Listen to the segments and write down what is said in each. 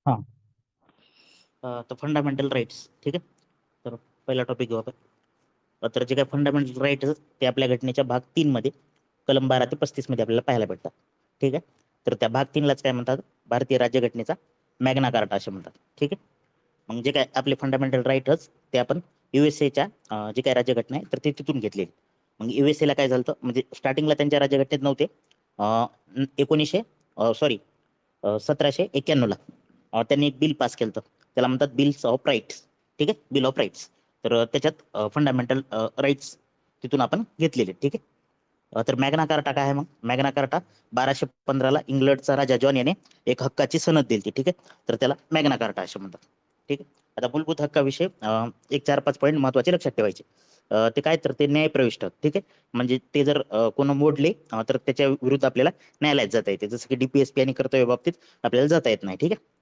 हा. तर fundamental rights, ठीक आहे. तर पहिला टॉपिक घेऊ आपण. तर जे काही फंडामेंटल राईट ते आपल्या घटनेच्या भाग 3 मध्ये कलम 12 ते 35 मध्ये आपल्याला पाहायला भेटतात, ठीक आहे. तर त्या भाग 3 लाच काय म्हणतात, भारतीय राज्यघटनेचा मॅग्ना कार्टा असे म्हणतात, ठीक आहे. मग जे काय आपले फंडामेंटल राईटच ते आपण युएसएच्या जे काही राज्यघटना आहे तर ते तिथून घेतलेली. मग युएसएला काय झालं म्हणजे स्टार्टिंगला त्यांच्या राज्यघटनेत नव्हते. 1900 सॉरी 1791ला त्यांनी एक बिल पास केलं, त्याला म्हणतात बिल्स ऑफ राईट्स, ठीक आहे, बिल ऑफ राईट्स. तर त्याच्यात फंडामेंटल राईट्स तिथून आपण घेतलेले, ठीक आहे. तर मॅग्ना कार्टा काय आहे, मग मॅग्ना कार्टा 1215ला इंग्लंडचा राजा जॉन याने एक हक्काची सनद दिली, ठीक आहे. तर त्याला मॅग्ना कार्टा असे म्हणतात, ठीक आहे. आता मूलभूत हक्काविषयी एक 4-5 पॉईंट महत्वाचे लक्षात ठेवायचे. ते काय, तर ते न्यायप्रविष्ट, ठीक आहे. म्हणजे ते जर कोण मोडले तर त्याच्या विरुद्ध आपल्याला न्यायालयात जाता येते, जसं की डीपीएसपी आणि कर्तव्य बाबतीत आपल्याला जाता येत नाही, ठीक आहे.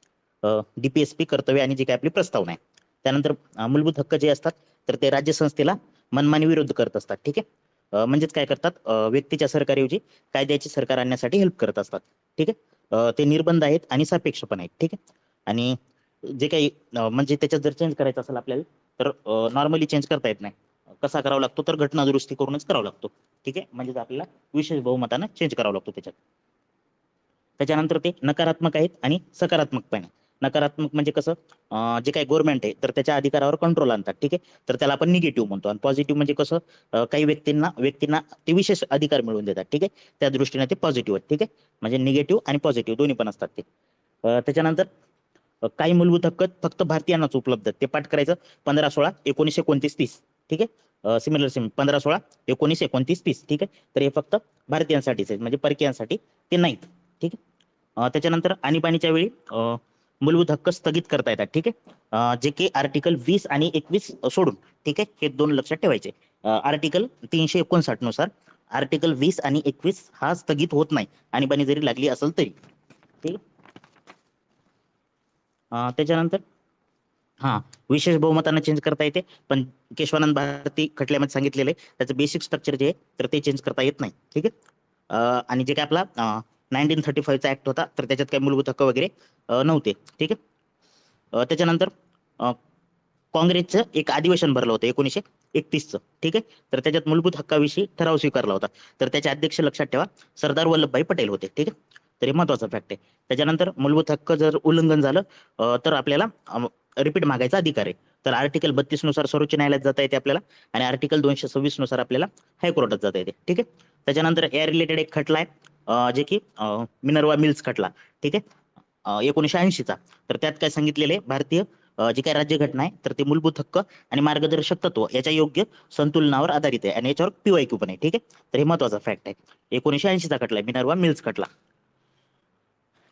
डीपीएसपी कर्तव्य आणि जी काही आपली प्रस्तावना आहे. त्यानंतर मूलभूत हक्क जे असतात तर ते राज्य संस्थेला मनमानी विरोध करत असतात, ठीक आहे. म्हणजेच काय करतात, व्यक्तीच्या सरकारऐवजी कायद्याची सरकार आणण्यासाठी हेल्प करत असतात, ठीक आहे. ते निर्बंध आहेत आणि सापेक्ष पण आहेत, ठीक आहे. आणि जे काही म्हणजे त्याच्यात जर चेंज करायचं असेल आपल्याला तर नॉर्मली चेंज करता येत नाही. कसा करावा लागतो, तर घटना दुरुस्ती करूनच करावा लागतो, ठीक आहे. म्हणजे आपल्याला विशेष बहुमतानं चेंज करावा लागतो त्याच्यात. त्याच्यानंतर ते नकारात्मक आहेत आणि सकारात्मक पण आहे. नकारात्मक म्हणजे कसं, जे काही गव्हर्नमेंट आहे तर त्याच्या अधिकारावर कंट्रोल आणतात, ठीक आहे. तर त्याला आपण निगेटिव्ह म्हणतो. आणि पॉझिटिव्ह म्हणजे कसं, काही व्यक्तींना ते विशेष अधिकार मिळवून देतात, ठीक आहे. त्या दृष्टीने ते पॉझिटिव्ह आहेत, ठीक आहे. म्हणजे निगेटिव्ह आणि पॉझिटिव्ह दोन्ही पण असतात ते. त्याच्यानंतर काही मूलभूत हक्क फक्त भारतीयांनाच उपलब्ध आहेत. ते पाठ करायचं 15-16 19 29 30, ठीक आहे. सिमिलर 15-16 19 29 30, ठीक आहे. तर हे फक्त भारतीयांसाठीच आहेत, म्हणजे परकीयांसाठी ते नाहीत, ठीक आहे. त्याच्यानंतर आणीबाणीच्या वेळी मूलभूत हक्क स्थगित करता येतात, ठीक आहे. जे की आर्टिकल 20 आणि 21 सोडून, ठीक आहे. हे दोन लक्षात ठेवायचे. आर्टिकल 359 नुसार आर्टिकल 20 आणि 21 हा स्थगित होत नाही, आणीबाणी जरी लागली असेल तरी, ठीक आहे. त्याच्यानंतर हा, विशेष बहुमतानं चेंज करता येते, पण केशवानंद भारती खटल्यामध्ये सांगितलेलं आहे त्याचं बेसिक स्ट्रक्चर जे आहे तर ते चेंज करता येत नाही, ठीक आहे. आणि जे काय आपला 1935चा ऍक्ट होता तर त्याच्यात काही मूलभूत हक्क वगैरे नव्हते, ठीक आहे. त्याच्यानंतर काँग्रेसचं एक अधिवेशन भरलं होतं 1931चं, ठीक आहे. तर त्याच्यात मूलभूत हक्काविषयी ठराव स्वीकारला होता. तर त्याचे अध्यक्ष लक्षात ठेवा सरदार वल्लभभाई पटेल होते, ठीक आहे. तर हे महत्वाचा फॅक्ट आहे. त्याच्यानंतर मूलभूत हक्क जर उल्लंघन झालं तर आपल्याला रिपीट मागायचा अधिकार आहे. तर आर्टिकल 32 नुसार सर्वोच्च न्यायालयात जाता येते आपल्याला, आणि आर्टिकल 226 नुसार आपल्याला हायकोर्टात जाता येते, ठीक आहे. त्याच्यानंतर या रिलेटेड एक खटला आहे जे की मिनर्वा मिल्स खटला, ठीक आहे, 1980चा. तर त्यात काय सांगितलेलं आहे, भारतीय जी काही राज्यघटना आहे तर ते मूलभूत हक्क आणि मार्गदर्शक तत्व याच्या योग्य संतुलनावर आधारित आहे, आणि याच्यावर पीवायक्यू पण आहे, ठीक आहे. तर हे महत्वाचा फॅक्ट आहे. 1980चा खटला आहे, मिनर्वा मिल्स खटला,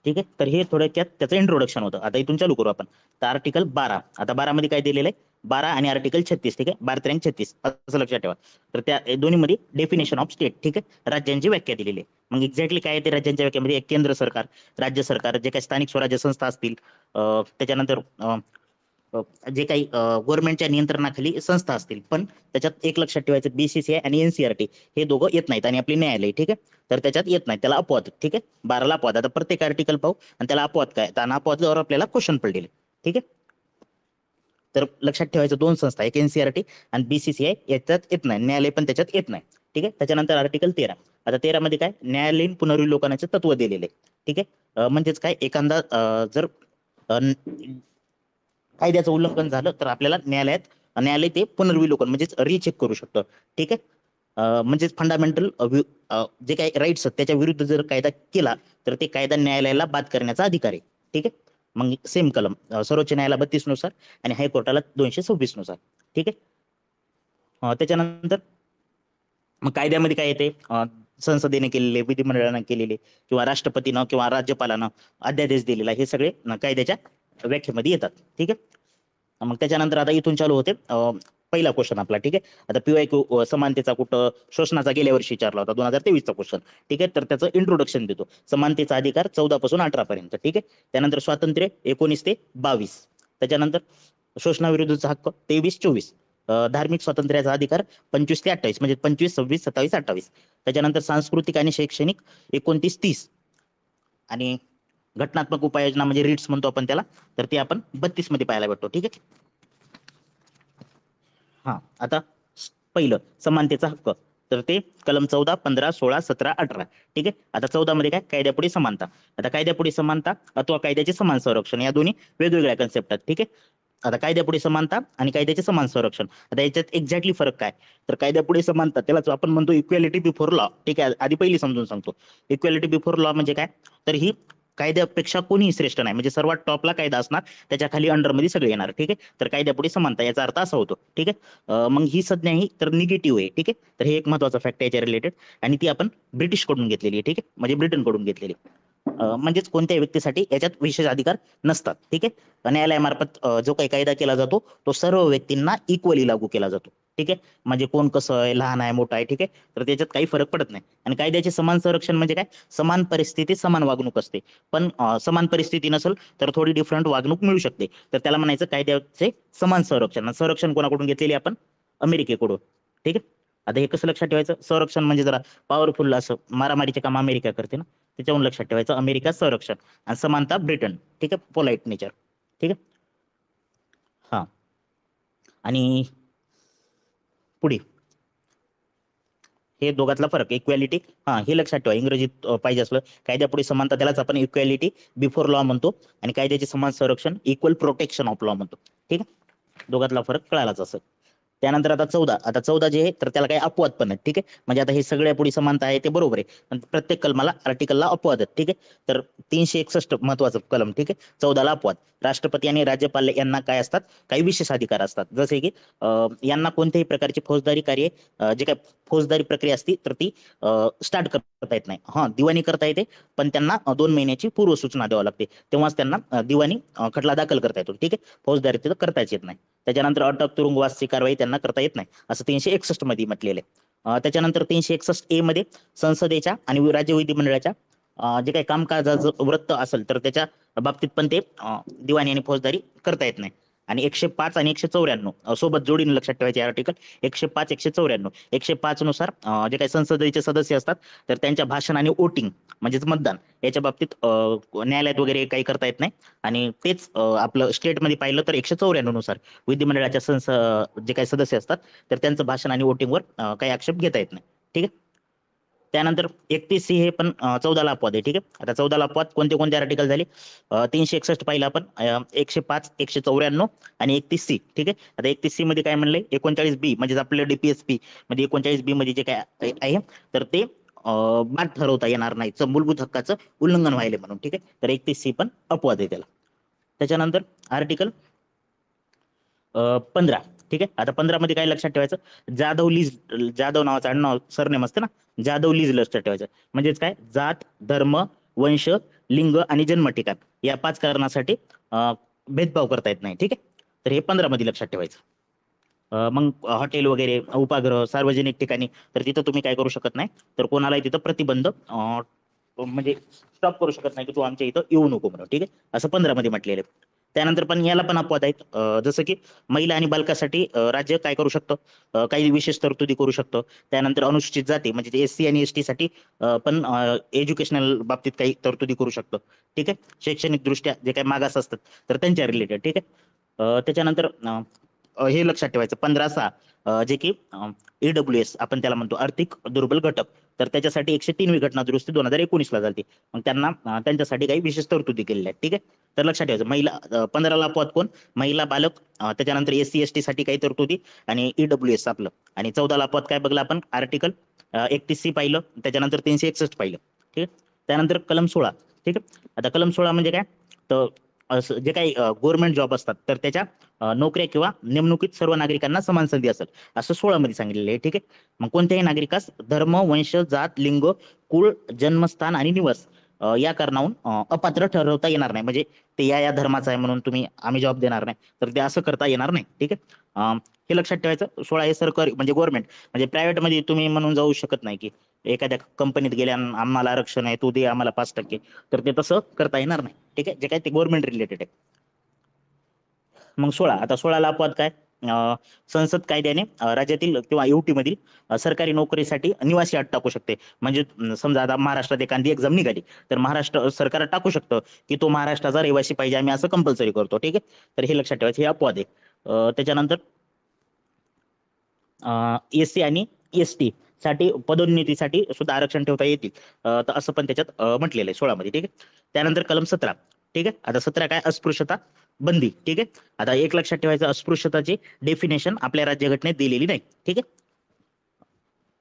ठीक आहे. तर हे थोडक्यात त्याचं इंट्रोडक्शन होतं. आता इथून चालू करू आपण. तर आर्टिकल 12, आता 12 मध्ये काय दिलेलं आहे, 12 आणि आर्टिकल 36, ठीक आहे, 12-36 असं लक्षात ठेवा. तर त्या दोन्हीमध्ये डेफिनेशन ऑफ स्टेट, ठीक आहे, राज्यांची व्याख्या दिलेली आहे. मग एक्झॅक्टली काय आहे ते राज्यांच्या व्याख्यामध्ये, एक केंद्र सरकार, राज्य सरकार, जे काही स्थानिक स्वराज्य संस्था असतील, त्याच्यानंतर जे काही गव्हर्नमेंटच्या नियंत्रणाखाली संस्था असतील, पण त्याच्यात एक लक्षात ठेवायचं, बीसीसीआय आणि एनसीआरटी हे दोघं येत नाहीत, आणि आपली न्यायालय, ठीक आहे. तर त्याच्यात येत नाही, त्याला अपवाद, ठीक आहे. 12ला अपवाद. आता प्रत्येक आर्टिकल पाहू आणि त्याला अपवाद काय, तर अपवादावर आपल्याला क्वेश्चन पडलेले, ठीक आहे. तर लक्षात ठेवायचं दोन संस्था, एक एनसीआरटी आणि बीसीसीआय याच्यात येत नाही, न्यायालय पण त्याच्यात येत नाही, ठीक आहे. त्याच्यानंतर आर्टिकल 13. आता 13 मध्ये काय, न्यायालयीन पुनर्विलोकनाचे तत्व दिलेले, ठीक आहे. म्हणजेच काय, एखादा जर कायद्याचं उल्लंघन झालं तर आपल्याला न्यायालय ते पुनर्विलोकन म्हणजेच रिचेक करू शकतं, ठीक आहे. म्हणजेच फंडामेंटल जे काही राईट्स त्याच्या विरुद्ध जर कायदा केला तर ते कायदा न्यायालयाला बाद करण्याचा अधिकार आहे, ठीक आहे. मग सेम कलम सर्वोच्च न्यायालयाला 32 नुसार आणि हायकोर्टाला 226 नुसार, ठीक आहे. त्याच्यानंतर मग कायद्यामध्ये काय येते, संसदेने केलेले, विधिमंडळाने केलेले, किंवा राष्ट्रपतीनं किंवा राज्यपालानं अध्यादेश दिलेला, हे सगळे कायद्याच्या व्याख्येमध्ये येतात, ठीक आहे. मग त्याच्यानंतर आता इथून चालू होते पहिला क्वेश्चन आपला, ठीक आहे. आता पीवायक्यू समानतेचा कुठं, शोषणाचा गेल्या वर्षी विचारला होता 2023चा क्वेश्चन, ठीक आहे. तर त्याचं इंट्रोडक्शन देतो. समानतेचा अधिकार 14 पासून 18 पर्यंत, ठीक आहे. त्यानंतर स्वातंत्र्य 19 ते 22. त्याच्यानंतर शोषणाविरुद्धचा हक्क 23-24. धार्मिक स्वातंत्र्याचा अधिकार 25 ते 28, म्हणजे 25, 26, 27, 28. त्याच्यानंतर सांस्कृतिक आणि शैक्षणिक 29-30. आणि घटनात्मक उपाययोजना म्हणजे रिट्स म्हणतो आपण त्याला, तर ते आपण 32 मध्ये पाहायला भेटतो. ठीक आहे. हा आता पहिलं समानतेचा हक्क, तर ते कलम 14, 15, 16, 17, 18. ठीक आहे. आता 14 मध्ये काय, कायद्यापुढे समानता. आता कायद्यापुढे समानता अथवा कायद्याचे समान संरक्षण या दोन्ही वेगवेगळ्या कन्सेप्ट आहेत. ठीक आहे. आता कायद्यापुढे समानता आणि कायद्याचे समान संरक्षण, आता याच्यात एक्झॅक्टली फरक काय, तर कायद्यापुढे समानता त्यालाच आपण म्हणतो इक्वेलिटी बिफोर लॉ. ठीक आहे. आधी पहिली समजून सांगतो. इक्वेलिटी बिफोर लॉ म्हणजे काय, तर ही कायद्यापेक्षा कोणीही श्रेष्ठ नाही, म्हणजे सर्वात टॉपला कायदा असणार, त्याच्या खाली अंडरमध्ये सगळे येणार. ठीक आहे. तर कायद्यापुढे समानता याचा अर्थ असा होतो. ठीक आहे. मग ही संज्ञा ही तर निगेटिव्ह आहे. ठीक आहे. तर हे एक महत्वाचा फॅक्ट आहे याच्या रिलेटेड, आणि ती आपण ब्रिटिश कडून घेतलेली आहे. ठीक आहे. म्हणजे ब्रिटन कडून घेतलेली. म्हणजेच कोणत्याही व्यक्तीसाठी याच्यात विशेष अधिकार नसतात. ठीक आहे. न्यायालयामार्फत जो काही कायदा केला जातो तो सर्व व्यक्तींना इक्वली लागू केला जातो. ठीक आहे. म्हणजे कोण कसं आहे, लहान आहे, मोठा आहे, ठीक आहे, तर त्याच्यात काही फरक पडत नाही. आणि कायद्याचे समान संरक्षण म्हणजे काय, समान परिस्थिती समान वागणूक असते. पण समान परिस्थिती नसेल तर थोडी डिफरंट वागणूक मिळू शकते, तर त्याला म्हणायचं कायद्याचे समान संरक्षण. संरक्षण कोणाकडून घेतलेली आपण, अमेरिकेकडून. ठीक आहे. आता हे कसं लक्षात ठेवायचं, संरक्षण म्हणजे जरा पॉवरफुल असं मारामारीचे काम अमेरिका करते ना, त्याच्याहून लक्षात ठेवायचं अमेरिका संरक्षण, आणि समानता ब्रिटन. ठीक आहे. Polite nature. ठीक आहे. हा आणि पुढे हे दोघातला फरक इक्वॅलिटी, हा हे लक्षात ठेवा. इंग्रजीत पाहिजे असलं, कायद्यापुढे समानता त्यालाच आपण इक्वॅलिटी बिफोर लॉ म्हणतो, आणि कायद्याचे समान संरक्षण इक्वल प्रोटेक्शन ऑफ लॉ म्हणतो. ठीक आहे. दोघातला फरक कळालाच असेल. त्यानंतर आता 14, आता 14 जे आहे तर त्याला काही अपवाद पण आहेत. ठीक आहे. म्हणजे आता हे सगळ्या पुढे समानता आहे ते बरोबर आहे, पण प्रत्येक कलमाला आर्टिकलला अपवाद आहेत. ठीक आहे. तर 361 महत्वाचं कलम. ठीक आहे. 14ला अपवाद. राष्ट्रपती आणि राज्यपाल यांना काय असतात, काही विशेष अधिकार असतात. जसे की यांना कोणत्याही प्रकारची फौजदारी कार्य, जे काही फौजदारी प्रक्रिया असती तर ती स्टार्ट करता येत नाही. हा, दिवाणी करता येते, पण त्यांना 2 महिन्याची पूर्व सूचना द्यावी लागते, तेव्हाच त्यांना दिवाणी खटला दाखल करता येतो. ठीक आहे. फौजदारी तिथं करताच येत नाही. त्याच्यानंतर अटक, तुरुंगवासची कारवाई त्यांना करता येत नाही, असं 361 मध्ये म्हटलेलं आहे. त्याच्यानंतर 361 ए मध्ये संसदेच्या आणि राज्य विधिमंडळाच्या जे काही कामकाजाचं वृत्त असेल तर त्याच्या बाबतीत पण ते दिवाणी आणि फौजदारी करता येत नाही. आणि 105 आणि 194 सोबत जोडीने लक्षात ठेवायचे आर्टिकल. 105, 194. 105 नुसार जे काही संसदेचे सदस्य असतात तर त्यांच्या भाषण आणि वोटिंग म्हणजेच मतदान याच्या बाबतीत न्यायालयात वगैरे काही करता येत नाही. आणि तेच आपलं स्टेटमध्ये पाहिलं तर 194 नुसार विधिमंडळाच्या जे काही सदस्य असतात तर त्यांचं भाषण आणि वोटिंगवर काही आक्षेप घेता येत नाही. ठीक आहे. त्यानंतर 31C हे पण 14ला अपवाद आहे. ठीक आहे. आता 14ला अपवाद कोणते कोणते आर्टिकल झाले, 361 पाहिलं आपण, 105, 194 आणि 31C. ठीक आहे. आता 31C मध्ये काय म्हणलंय, 39B म्हणजे आपलं DPSP म्हणजे 39B मध्ये जे काय आहे तर ते बाद ठरवता येणार नाही, मूलभूत हक्काचं उल्लंघन व्हायले म्हणून. ठीक आहे. तर 31C पण अपवाद आहे त्याला. त्याच्यानंतर आर्टिकल 15. ठीक आहे. आता 15 मध्ये काय लक्षात ठेवायचं, जाधव लीज, जाधव नावाचं आडनाव सरनेम असते ना, जाधव लीज लक्षात ठेवायचं. म्हणजेच काय, जात, धर्म, वंश, लिंग आणि जन्म ठिकाण या 5 कारणासाठी भेदभाव करता येत नाही. ठीक आहे. तर हे 15 मध्ये लक्षात ठेवायचं. मग हॉटेल वगैरे, उपागृह, सार्वजनिक ठिकाणी तर तिथं तुम्ही काय करू शकत नाही, तर कोणालाही तिथं प्रतिबंध म्हणजे स्टॉप करू शकत नाही की तू आमच्या इथं येऊ नको म्हणून. ठीक आहे. असं 15 मध्ये म्हटलेलं आहे. त्यानंतर पण याला पण अपवाद आहेत, जसं की महिला आणि बालकासाठी राज्य काय करू शकतं, काही विशेष तरतुदी करू शकतं. त्यानंतर अनुसूचित जाती म्हणजे SC आणि ST साठी पण एज्युकेशनल बाबतीत काही तरतुदी करू शकतं. ठीक आहे. शैक्षणिक दृष्ट्या जे काही मागास असतात तर त्यांच्या रिलेटेड. ठीक आहे. त्याच्यानंतर हे लक्षात ठेवायचं 15/6 जे की EWS आपण त्याला म्हणतो, आर्थिक दुर्बल घटक, तर त्याच्यासाठी 103वी घटना दुरुस्ती 2019 ला झाली. मग त्यांना त्यांच्यासाठी काही विशेष तरतुदी केलेल्या आहेत. ठीक आहे. तर लक्षात ठेवायचं महिला 15ला अपवाद कोण, महिला, बालक, त्याच्यानंतर SC ST साठी काही तरतुदी आणि EWS आपलं. आणि 14ला अपवाद काय बघलं आपण, आर्टिकल 31C पाहिलं, त्याच्यानंतर 361 पाहिलं. ठीक आहे. त्यानंतर कलम 16. ठीक आहे. आता कलम 16 म्हणजे काय, तर जे काही गव्हर्नमेंट जॉब असतात तर त्याच्या नोकऱ्या किंवा नेमणुकीत सर्व नागरिकांना समान संधी असेल, असं 16 मध्ये सांगितलेलं आहे. ठीक आहे. मग कोणत्याही नागरिकास धर्म, वंश, जात, लिंग, कुळ, जन्मस्थान आणि निवास या कारणावरून अपात्र ठरवता येणार नाही. म्हणजे ते या धर्माचा आहे म्हणून तुम्ही आम्ही जॉब देणार नाही, तर ते असं करता येणार नाही. ठीक आहे. हे लक्षात ठेवायचं. 16 हे सरकारी म्हणजे गव्हर्नमेंट, म्हणजे प्रायव्हेट मध्ये तुम्ही म्हणून जाऊ शकत नाही की एखाद्या कंपनीत गेल्या आम्हाला आरक्षण आहे तू दे आम्हाला 5%, तर ते तसं करता येणार नाही. ठीक आहे. जे काय ते गव्हर्नमेंट रिलेटेड आहे. मग 16, आता 16ला अपवाद काय, संसद कायद्याने राज्यातील किंवा युटी मधील सरकारी नोकरीसाठी निवासी अट टाकू शकते. म्हणजे समजा आता महाराष्ट्रात एखादी एक्झाम निघाली तर महाराष्ट्र सरकार टाकू शकतं की तो महाराष्ट्राचा रहिवासी पाहिजे, आम्ही असं कंपल्सरी करतो. ठीक आहे, तर हे लक्षात ठेवायचं, हे अपवाद आहे. त्याच्यानंतर एससी आणि एसटी साठी पदोन्नतीसाठी सुद्धा आरक्षण ठेवता येतील, तर असं पण त्याच्यात म्हटलेलं आहे 16 मध्ये. ठीक आहे, त्यानंतर कलम 17. ठीक आहे, आता 17 काय, अस्पृश्यता बंदी. ठीक आहे, आता एक लक्षात ठेवायचं, अस्पृश्यताची डेफिनेशन आपल्या राज्यघटनेत दिलेली नाही. ठीक आहे,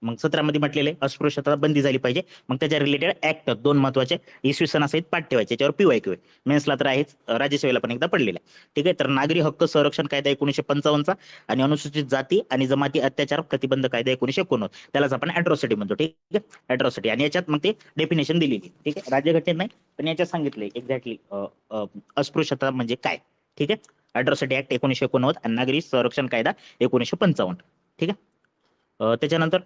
मग 17 मध्ये म्हटलेले अस्पृश्यता बंदी झाली पाहिजे. मग त्याच्या रिलेटेड ऍक्ट 2 महत्वाचे इसवी सणासहित पाठ ठेवायचे, याच्यावर PYQ मेन्सला तर आहेच, राज्यसेवेला पण एकदा पडलेला आहे. ठीक आहे, तर नागरी हक्क संरक्षण कायदा 1955 आणि अनुसूचित जाती आणि जमाती अत्याचार प्रतिबंध कायदा 1989, त्यालाच आपण अॅट्रॉसिटी म्हणतो. ठीक आहे, अॅट्रॉसिटी, आणि याच्यात मग ते डेफिनेशन दिलेली. ठीक आहे, राज्यघटनेत नाही पण याच्यात सांगितलंय एक्झॅक्टली अस्पृश्यता म्हणजे काय. ठीक आहे, अॅट्रॉसिटी ऍक्ट 1989 आणि नागरी संरक्षण कायदा 1955. ठीक आहे, त्याच्यानंतर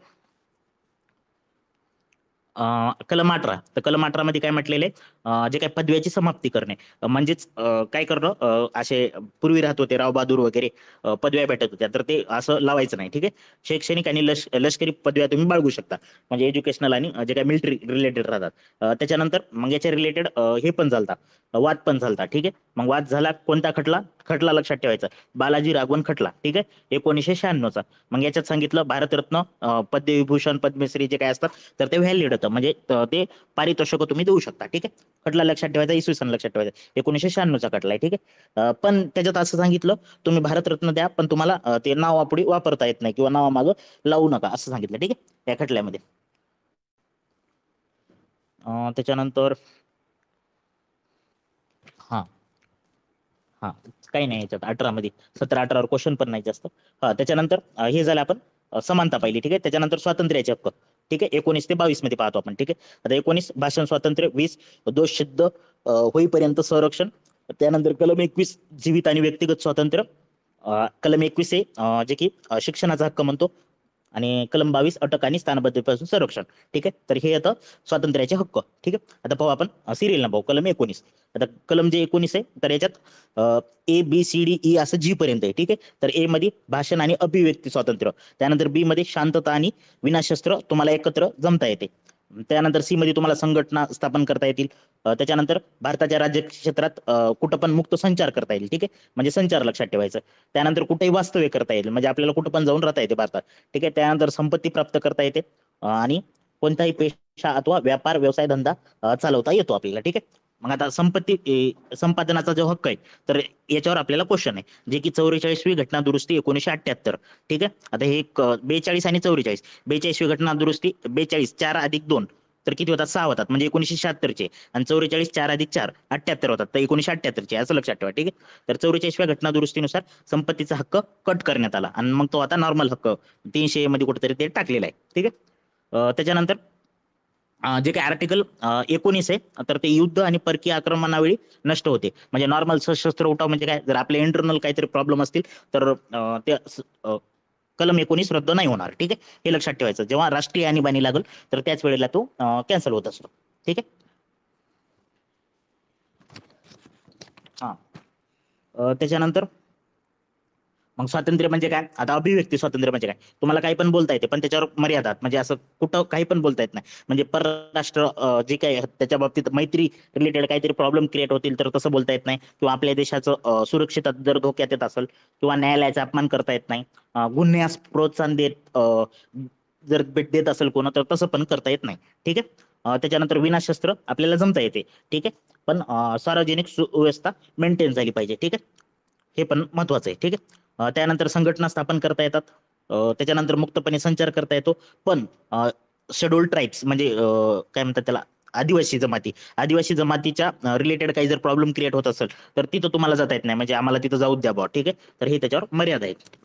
कलम 18. तर कलम 18 मध्ये काय म्हटलेलं आहे, जे काही पदव्याची समाप्ती करणे, म्हणजेच काय करणं, असे पूर्वी राहत होते राव बहादूर वगैरे, पदव्या भेटत होत्या, तर ते असं लावायचं नाही. ठीक आहे, शैक्षणिक आणि लष्करी पदव्या तुम्ही बाळगू शकता, म्हणजे एज्युकेशनल आणि जे काही मिलिटरी रिलेटेड राहतात. त्याच्यानंतर मग याच्या रिलेटेड हे पण चालतात, वाद पण चालतात. ठीक आहे, मग वाद झाला कोणता खटला, खटला लक्षात ठेवायचा, बालाजी राघवन खटला. ठीक आहे, 1996चा. मग याच्यात सांगितलं भारतरत्न, पद्मविभूषण, पद्मश्री जे काय असतात तर ते व्हॅलिड होतं, म्हणजे ते पारितोषिक तुम्ही देऊ शकता. ठीक आहे, खटला लक्षात ठेवायचा, इसवी सन लक्षात ठेवायचा, 1996चा खटला आहे. ठीक आहे, पण त्याच्यात असं सांगितलं तुम्ही भारतरत्न द्या पण तुम्हाला ते नावापुढे वापरता येत नाही किंवा नावामागं लावू नका असं सांगितलं. ठीक आहे, त्या खटल्यामध्ये. त्याच्यानंतर हा हा काही नाही याच्यात 18 मध्ये, 17-18वर क्वेश्चन पण नाही जास्त. त्याच्यानंतर हे झालं आपण समानता पाहिली. ठीक आहे, त्याच्यानंतर स्वातंत्र्याचे हक्क. ठीक आहे, 19 ते 22 मध्ये पाहतो आपण. ठीक आहे, आता 19 भाषण स्वातंत्र्य, 20 दोषसिद्ध होईपर्यंत संरक्षण. त्यानंतर कलम 21 जीवित आणि व्यक्तिगत स्वातंत्र्य. कलम 21 आहे जे की शिक्षणाचा हक्क म्हणतो. आणि कलम 22 अटक आणि स्थानबद्धतेपासून संरक्षण. ठीक आहे, तर हे येतं स्वातंत्र्याचे हक्क. ठीक आहे, आता पाहू आपण सिरियल ना पाहू कलम 19. आता कलम जे 19 आहे तर याच्यात ABCDE असं G पर्यंत आहे. ठीक आहे, तर ए मध्ये भाषण आणि अभिव्यक्ती स्वातंत्र्य, त्यानंतर बी मध्ये शांतता आणि विनाशस्त्र तुम्हाला एकत्र जमता येते, त्यानंतर सी मध्ये तुम्हाला संघटना स्थापन करता येतील, त्याच्यानंतर भारताच्या राज्य क्षेत्रात कुठं पण मुक्त संचार करता येईल. ठीक आहे, म्हणजे संचार लक्षात ठेवायचं. त्यानंतर कुठेही वास्तव्य करता येईल, म्हणजे आपल्याला कुठं पण जाऊन राहता येते भारतात. ठीक आहे, त्यानंतर संपत्ती प्राप्त करता येते, आणि कोणताही पेशा अथवा व्यापार व्यवसाय धंदा चालवता येतो आपल्याला. ठीक आहे, मग आता संपत्ती संपादनाचा जो हक्क आहे तर याच्यावर आपल्याला क्वेश्चन आहे, जे की 44वी घटना दुरुस्ती 1978. ठीक आहे, आता हे 42 आणि 44. 42वी घटना दुरुस्ती, 42 4+2 तर किती होतात, 6 होतात, म्हणजे 1976चे. आणि 44 4+4 78 होतात, तर 1978चे असं लक्षात ठेवा. ठीक आहे, तर 44व्या घटना दुरुस्तीनुसार संपत्तीचा हक्क कट करण्यात आला आणि मग तो आता नॉर्मल हक्क 300 मध्ये कुठेतरी ते टाकलेला आहे. ठीक आहे, त्याच्यानंतर जे काही आर्टिकल 19 आहे तर ते युद्ध आणि परकीय आक्रमणावेळी नष्ट होते, म्हणजे नॉर्मल सशस्त्र उठाव म्हणजे काय, जर आपले इंटरनल काहीतरी प्रॉब्लेम असतील तर ते कलम 19 रद्द नाही होणार. ठीक आहे, हे लक्षात ठेवायचं, जेव्हा राष्ट्रीय आणीबाणी लागल तर त्याच वेळेला तो कॅन्सल होत असतो. ठीक आहे, हा त्याच्यानंतर मग स्वातंत्र्य म्हणजे काय, आता अभिव्यक्ती स्वातंत्र्य म्हणजे काय, तुम्हाला काही पण बोलता येते पण त्याच्यावर मर्यादात, म्हणजे असं कुठं काही पण बोलता येत नाही, म्हणजे परराष्ट्र जे काही त्याच्या बाबतीत मैत्री रिलेटेड काहीतरी प्रॉब्लेम क्रिएट होतील तर तसं बोलता येत नाही, किंवा आपल्या देशाचं सुरक्षित जर धोक्यात येत असेल, किंवा न्यायालयाचा अपमान करता येत नाही, गुन्ह्यास प्रोत्साहन देत जर भेट देत असेल कोण तर तसं पण करता येत नाही. ठीक आहे, त्याच्यानंतर विनाशस्त्र आपल्याला जमता येते. ठीक आहे, पण सार्वजनिक सुव्यवस्था मेंटेन झाली पाहिजे. ठीक आहे, हे पण महत्वाचं आहे. ठीक आहे, त्यानंतर संघटना स्थापन करता येतात, त्याच्यानंतर मुक्तपणे संचार करता येतो, पण शेड्यूल्ड ट्राईब्स म्हणजे काय म्हणतात त्याला, आदिवासी जमाती, आदिवासी जमातीच्या रिलेटेड काही जर प्रॉब्लेम क्रिएट होत असेल तर तिथं तुम्हाला जाता येत नाही, म्हणजे आम्हाला तिथं जाऊ द्या बुवा. ठीक आहे, तर हे त्याच्यावर मर्यादा आहेत.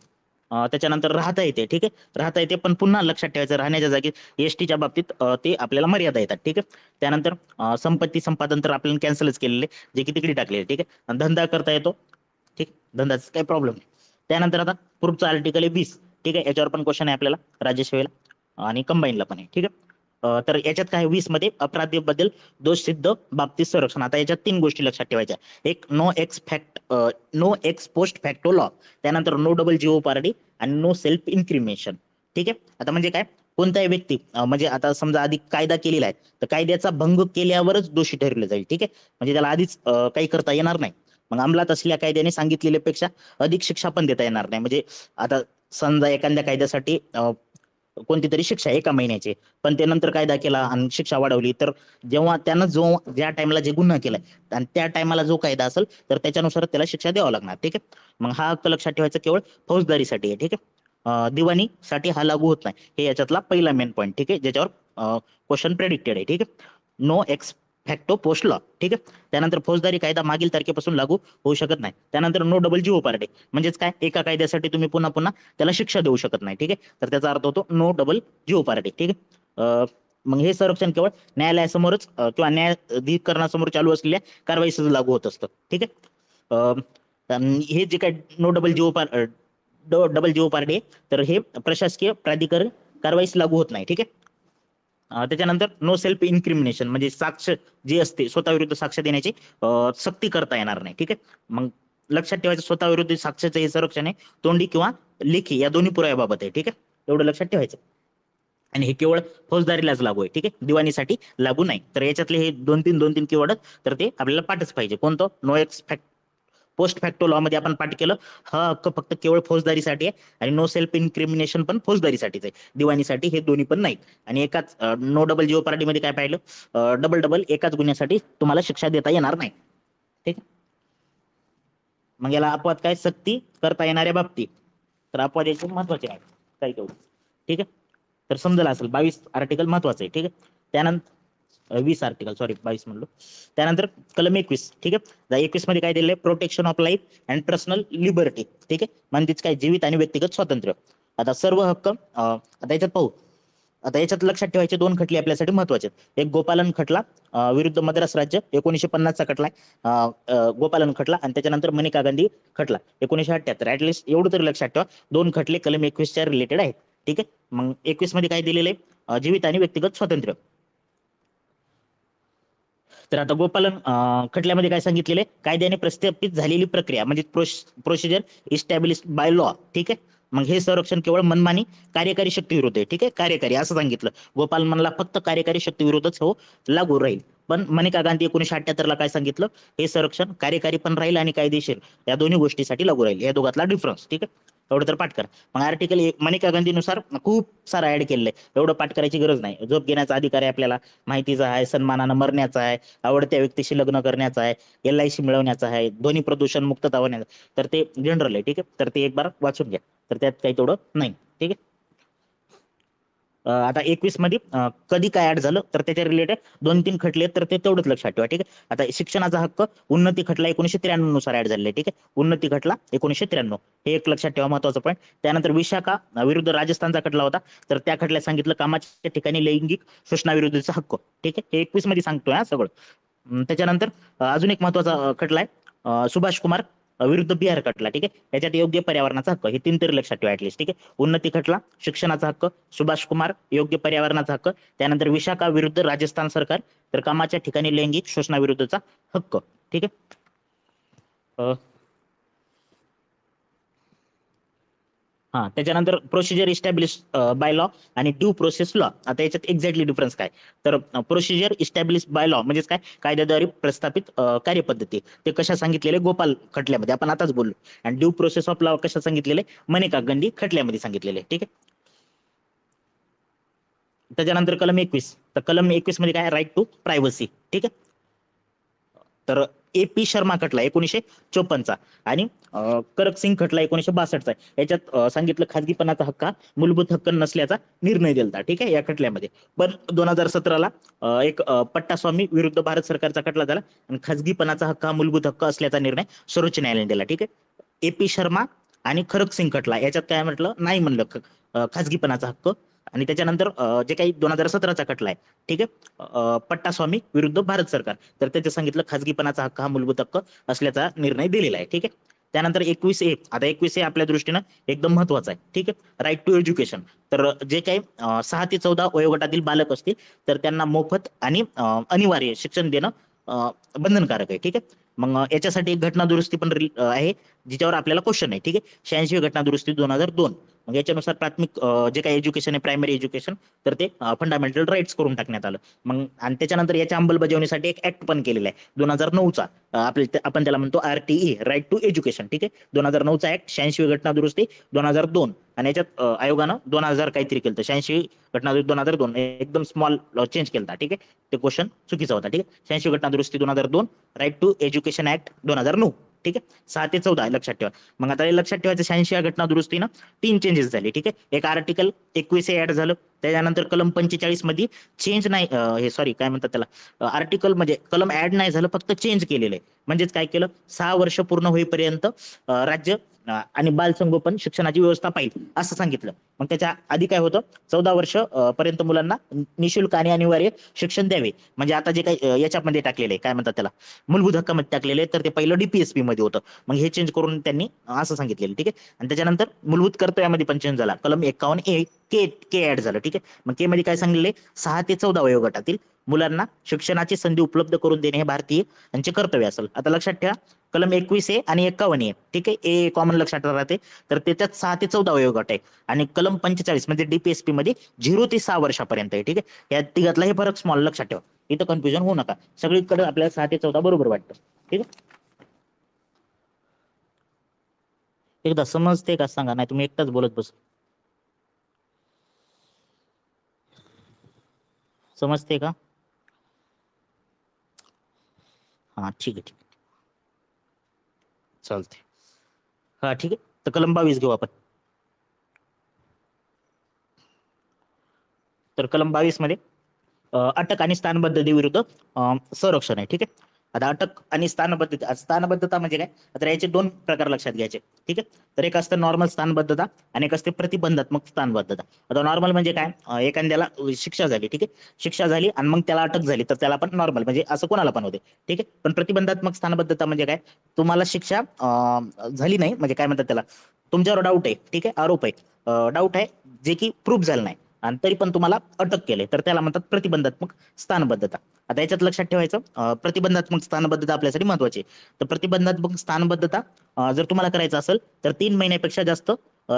त्याच्यानंतर राहता येते. ठीक आहे, राहता येते पण पुन्हा लक्षात ठेवायचं, राहण्याच्या जागी एसटीच्या बाबतीत ते आपल्याला मर्यादा येतात. ठीक आहे, त्यानंतर संपत्ती संपादन तर आपल्याला कॅन्सलच केलेले, जे की तिकडे टाकलेले. ठीक आहे, धंदा करता येतो. ठीक, धंद्याचा काही प्रॉब्लेम नाही. त्यानंतर आता पुढचं आर्टिकल आहे 20. ठीक आहे, याच्यावर पण क्वेश्चन आहे आपल्याला राज्यसेवेला आणि कंबाईनला पण आहे. ठीक आहे, तर याच्यात काय 20 मध्ये अपराधीबद्दल दोष सिद्ध बाबतीत संरक्षण. आता याच्यात 3 गोष्टी लक्षात ठेवायच्या. एक no ex post facto law, त्यानंतर नो डबल जिओपार्डी आणि नो सेल्फ इन्क्रिमिनेशन. ठीक आहे. आता म्हणजे काय, कोणताही व्यक्ती म्हणजे आता समजा आधी कायदा केलेला आहे तर कायद्याचा भंग केल्यावरच दोषी ठरवले जाईल. ठीक आहे. म्हणजे त्याला आधीच काही करता येणार नाही. मग अंमलात असलेल्या कायद्याने सांगितलेल्यापेक्षा अधिक शिक्षा पण देता येणार नाही. म्हणजे आता समजा एखाद्या कायद्यासाठी कोणती तरी शिक्षा 1 महिन्याची, पण ते नंतर कायदा केला आणि शिक्षा वाढवली, तर जेव्हा त्यानं ज्या टाइमला जे गुन्हा केलाय आणि त्या टायमाला जो कायदा असेल तर त्याच्यानुसार त्याला शिक्षा द्यावा लागणार. ठीक आहे. मग हा हक्क लक्षात ठेवायचा केवळ फौजदारीसाठी आहे. ठीक आहे. दिवाणीसाठी हा लागू होत नाही. हे याच्यातला पहिला मेन पॉईंट. ठीक आहे, ज्याच्यावर क्वेश्चन प्रेडिक्टेड आहे. ठीक आहे. No ex facto post law. ठीक आहे. त्यानंतर फौजदारी कायदा मागील तारखेपासून लागू होऊ शकत नाही. त्यानंतर नो डबल जिओ पार्टी, म्हणजेच काय, एका कायद्यासाठी तुम्ही पुन्हा पुन्हा त्याला शिक्षा देऊ शकत नाही. ठीक आहे. तर त्याचा अर्थ होतो नो डबल जिओ पार्टी. ठीक आहे. मग हे संरक्षण केवळ न्यायालयासमोरच किंवा न्यायाधिकरणासमोर चालू असलेल्या कारवाईस लागू होत असतं. ठीक आहे. हे जे काय नो डबल जिओ पार्टी आहे, तर हे प्रशासकीय प्राधिकरण कारवाईस लागू होत नाही. ठीक आहे. त्याच्यानंतर नो सेल्फ इन्क्रिमिनेशन, म्हणजे साक्ष जी असते स्वतःविरुद्ध साक्ष देण्याची सक्ती करता येणार नाही. ठीक आहे. मग लक्षात ठेवायचं, स्वतःविरुद्ध साक्षाचं हे संरक्षण आहे तोंडी किंवा लेखी या दोन्ही पुराव्याबाबत आहे. ठीक आहे. एवढं लक्षात ठेवायचं. आणि हे केवळ फौजदारीलाच लागू आहे. ठीक आहे, दिवाणीसाठी लागू नाही. तर याच्यातले हे दोन तीन कीवर्ड तर ते आपल्याला पाठच पाहिजे. कोणतं, no ex post facto law मध्ये आपण पाठ केलं, हा हक्क फक्त केवळ फौजदारीसाठी आहे आणि नो सेल्फ इन्क्रिमिनेशन पण फौजदारीसाठीच आहे, दिवाणीसाठी हे दोन्ही पण नाहीत. आणि एकाच नो डबल जिओ पार्टी मध्ये काय पाहिलं, डबल एकाच गुन्ह्यासाठी तुम्हाला शिक्षा देता येणार नाही. ठीक आहे. मग याला अपवाद काय, सक्ती करता येणाऱ्या बाबतीत. तर अपवाद याचे महत्वाचे आहे काही तेवढं. ठीक आहे. तर समजलं असेल 22 आर्टिकल महत्वाचं आहे. ठीक आहे. त्यानंतर 20 आर्टिकल, सॉरी 22 म्हणलो. त्यानंतर कलम 21. ठीक आहे. 21 मध्ये काय दिलेलं आहे, protection of life and personal liberty. ठीक आहे. म्हणजेच काय, जीवित आणि व्यक्तिगत स्वातंत्र्य. आता सर्व हक्क आता याच्यात पाहू. आता याच्यात लक्षात ठेवायचे 2 खटले आपल्यासाठी महत्वाचे आहेत. एक गोपालन खटला विरुद्ध मद्रास राज्य 1950 चा खटला आहे, गोपालन खटला. आणि त्याच्यानंतर मनिका गांधी खटला 1978. ऍटलिस्ट एवढं तरी लक्षात ठेवा, 2 खटले कलम 21 च्या रिलेटेड आहेत. ठीक आहे. मग 21 मध्ये काय दिलेलं आहे, जीवित आणि व्यक्तिगत स्वातंत्र्य. तर आता गोपालन खटल्यामध्ये काय सांगितलेले, कायद्याने प्रस्थापित झालेली प्रक्रिया म्हणजे प्रोसिजर इस्टॅब्लिश बाय लॉ. ठीक आहे. मग हे संरक्षण केवळ मनमानी कार्यकारी शक्ती विरुद्ध आहे. ठीक आहे, कार्यकारी असं सांगितलं. गोपाल म्हणला फक्त कार्यकारी शक्ती विरुद्धच हो लागू राहील. पण मनेका गांधी 1978 ला काय सांगितलं, हे संरक्षण कार्यकारी पण राहील आणि कायदेशीर या दोन्ही गोष्टीसाठी लागू राहील. या दोघातला डिफरन्स. ठीक आहे. एवढं तर पाठ करा. मग आर्टिकल मनेका गांधीनुसार खूप सारा ऍड केलेलं आहे, एवढं पाठ करायची गरज नाही. झोप घेण्याचा अधिकार आहे आपल्याला, माहितीचा आहे, सन्मानानं मरण्याचा आहे, आवडत्या व्यक्तीशी लग्न करण्याचा आहे, LIC मिळवण्याचा आहे, ध्वनी प्रदूषण मुक्तता होण्याचा. तर ते जनरल आहे. ठीक आहे. तर ते एक बार वाचून घ्या. तर त्यात काही तेवढं नाही. ठीक आहे. आता 21 मध्ये कधी काय ऍड झालं तर त्याच्या रिलेटेड 2-3 खटले तर ते तेवढंच लक्षात ठेवा. ठीक आहे. आता शिक्षणाचा हक्क उन्नती खटला 1993 नुसार ऍड झालेला आहे. ठीक आहे. उन्नती खटला 1993 हे एक लक्षात ठेवा, महत्वाचं पॉईंट. त्यानंतर विशाखा विरुद्ध राजस्थानचा खटला होता, तर त्या खटल्यात सांगितलं कामाच्या ठिकाणी लैंगिक शोषणाविरुद्धचा हक्क. ठीक आहे. हे 21 मध्ये सांगतोय हा सगळं. त्याच्यानंतर अजून एक महत्वाचा खटला आहे, सुभाष कुमार विरुद्ध बिहार खटला. ठीक आहे. याच्यात योग्य पर्यावरणाचा हक्क, हे 3 तरी लक्षात ठेवा ऍटलीस्ट. ठीक आहे. उन्नती खटला, शिक्षणाचा हक्क, सुभाष कुमार योग्य पर्यावरणाचा हक्क, त्यानंतर विशाखा विरुद्ध राजस्थान सरकार तर कामाच्या ठिकाणी लैंगिक शोषणाविरुद्धचा हक्क. ठीक आहे. हा, त्याच्यानंतर प्रोसिजर इस्टॅब्लिश बाय लॉ आणि ड्यू प्रोसेस लॉ. आता याच्यात एक्झॅक्टली डिफरन्स काय, तर प्रोसिजर इस्टॅब्लिश बाय लॉ म्हणजेच काय, कायद्याद्वारे प्रस्थापित कार्यपद्धती. ते कशा सांगितलेले, गोपाल खटल्यामध्ये आपण आताच बोललो. आणि ड्यू प्रोसेस ऑफ लॉ कशा सांगितलेले, मनेका गांधी खटल्यामध्ये सांगितलेले. ठीक आहे. त्याच्यानंतर कलम 21. तर कलम 21 मध्ये काय, राईट टू प्रायव्हसी. ठीक आहे. तर AP शर्मा खटला 1954चा आणि करक सिंग खटला 1962चा. याच्यात सांगितलं खाजगीपणाचा हक्क हा मूलभूत हक्क नसल्याचा निर्णय दिलता. ठीक आहे, या खटल्यामध्ये. पण 2017ला एक पट्टास्वामी विरुद्ध भारत सरकारचा खटला झाला आणि खाजगीपणाचा हक्क हा मूलभूत हक्क असल्याचा निर्णय सर्वोच्च न्यायालयाने दिला. ठीक आहे. AP शर्मा आणि खरक सिंग खटला याच्यात काय म्हटलं, नाही म्हणलं खाजगीपणाचा हक्क. आणि त्याच्यानंतर जे काही 2017चा खटला आहे. ठीक आहे, पट्टास्वामी विरुद्ध भारत सरकार, तर त्याचे सांगितलं खाजगीपणाचा हक्क हा मूलभूत हक्क असल्याचा निर्णय दिलेला आहे. ठीक आहे. त्यानंतर 21A, आता 21A आपल्या दृष्टीनं एकदम महत्वाचं आहे. ठीक आहे, राईट टू एज्युकेशन. तर जे काही 6 ते 14 वयोगटातील बालक असतील तर त्यांना मोफत आणि अनिवार्य शिक्षण देणं बंधनकारक आहे. ठीक आहे. मग याच्यासाठी एक घटना दुरुस्ती पण आहे जिच्यावर आपल्याला क्वेश्चन आहे. ठीक आहे, 86वी घटना दुरुस्ती 2002. मग याच्यानुसार प्राथमिक जे काही एज्युकेशन आहे, प्रायमरी एज्युकेशन, तर ते फंडामेंटल राईट्स करून टाकण्यात आलं. मग आणि त्याच्यानंतर याच्या अंमलबजावणीसाठी एक ऍक्ट पण केलेला आहे 2009चा. आपण त्याला म्हणतो RTE, राईट टू एज्युकेशन. ठीक आहे, 2009चा ऍक्ट, 86वी घटना दुरुस्ती 2002. आणि याच्यात आयोगानं 2000 काहीतरी केलं, 86 घटना दुरुस्ती 2002 एकदम स्मॉल चेंज केला. ठीक आहे, ते क्वेश्चन चुकीचा होता. ठीक आहे, 86 घटना दुरुस्ती 2002, राईट टू एज्युकेशन ऍक्ट 2009. ठीक आहे, 6 ते 14 लक्षात ठेवा. मग आता हे लक्षात ठेवायचं, 86 घटना दुरुस्तीनं 3 चेंजेस झाले. ठीक आहे, एक आर्टिकल 21 ऍड झालं, त्याच्यानंतर कलम 45 मध्ये चेंज नाही, हे सॉरी काय म्हणतात त्याला, आर्टिकल म्हणजे कलम ऍड नाही झालं, फक्त चेंज केलेलं आहे. म्हणजेच काय केलं, 6 वर्ष पूर्ण होईपर्यंत राज्य आणि बालसंगोपन शिक्षणाची व्यवस्था पाहिजे असं सांगितलं. मग त्याच्या आधी काय होतं, 14 वर्ष पर्यंत मुलांना निशुल्क आणि अनिवार्य शिक्षण द्यावे. म्हणजे आता जे काही याच्यामध्ये टाकलेलं आहे, काय म्हणतात त्याला, मूलभूत हक्कामध्ये टाकलेले आहे, तर ते पहिलं DPSP मध्ये होतं. मग हे चेंज करून त्यांनी असं सांगितलेलं. ठीक आहे, आणि त्याच्यानंतर मूलभूत कर्तव्यामध्ये पण चेंज झाला, कलम 51A के ऍड झालं. ठीक आहे, मग के मध्ये काय सांगितले, 6 ते 14 वयोगटातील मुलांना शिक्षणाची संधी उपलब्ध करून देणे हे भारतीय यांचे कर्तव्य असेल. आता लक्षात ठेवा, कलम 21A आणि 51A. ठीक आहे, ए कॉमन लक्षात राहते, तर त्याच्यात 6 ते 14 वयोगट आहे. आणि कलम 45 म्हणजे DPSP मध्ये 0 ते 6 वर्षापर्यंत आहे. ठीक आहे, या तिघातला हे फरक स्मॉल लक्षात ठेवा, इथं कन्फ्युजन होऊ नका. सगळीकडे आपल्याला 6 ते 14 बरोबर वाटतं. ठीक आहे, एकदा समजते का सांगा, नाही तुम्ही एकटाच बोलत बस. समजते का? हा ठीक आहे, ठीक आहे, चालते. हा ठीक आहे, तर कलम 22 घेऊ आपण. तर कलम 22 मध्ये अटक आणि स्थानबद्धतेविरुद्ध संरक्षण आहे. ठीक आहे, आता अटक आणि स्थानबद्धता म्हणजे काय, आता याचे दोन प्रकार लक्षात घ्यायचे. ठीक आहे, तर एक असतं नॉर्मल स्थानबद्धता आणि एक असते प्रतिबंधात्मक स्थानबद्धता. आता नॉर्मल म्हणजे काय, एखाद्याला शिक्षा झाली. ठीक आहे, शिक्षा झाली आणि मग त्याला अटक झाली, तर त्याला पण नॉर्मल म्हणजे असं कोणाला पण होते. ठीक आहे, पण प्रतिबंधात्मक स्थानबद्धता म्हणजे काय, तुम्हाला शिक्षा झाली नाही, म्हणजे काय म्हणतात त्याला, तुमच्यावर डाऊट आहे. ठीक आहे, आरोप आहे, डाऊट आहे, जे की प्रूफ झालं नाही, आणि तरी पण तुम्हाला अटक केले, तर त्याला म्हणतात प्रतिबंधात्मक स्थानबद्धता. आता याच्यात लक्षात ठेवायचं, प्रतिबंधात्मक स्थानबद्धता आपल्यासाठी महत्वाची आहे. तर प्रतिबंधात्मक स्थानबद्धता जर तुम्हाला करायचं असेल तर 3 महिन्यापेक्षा जास्त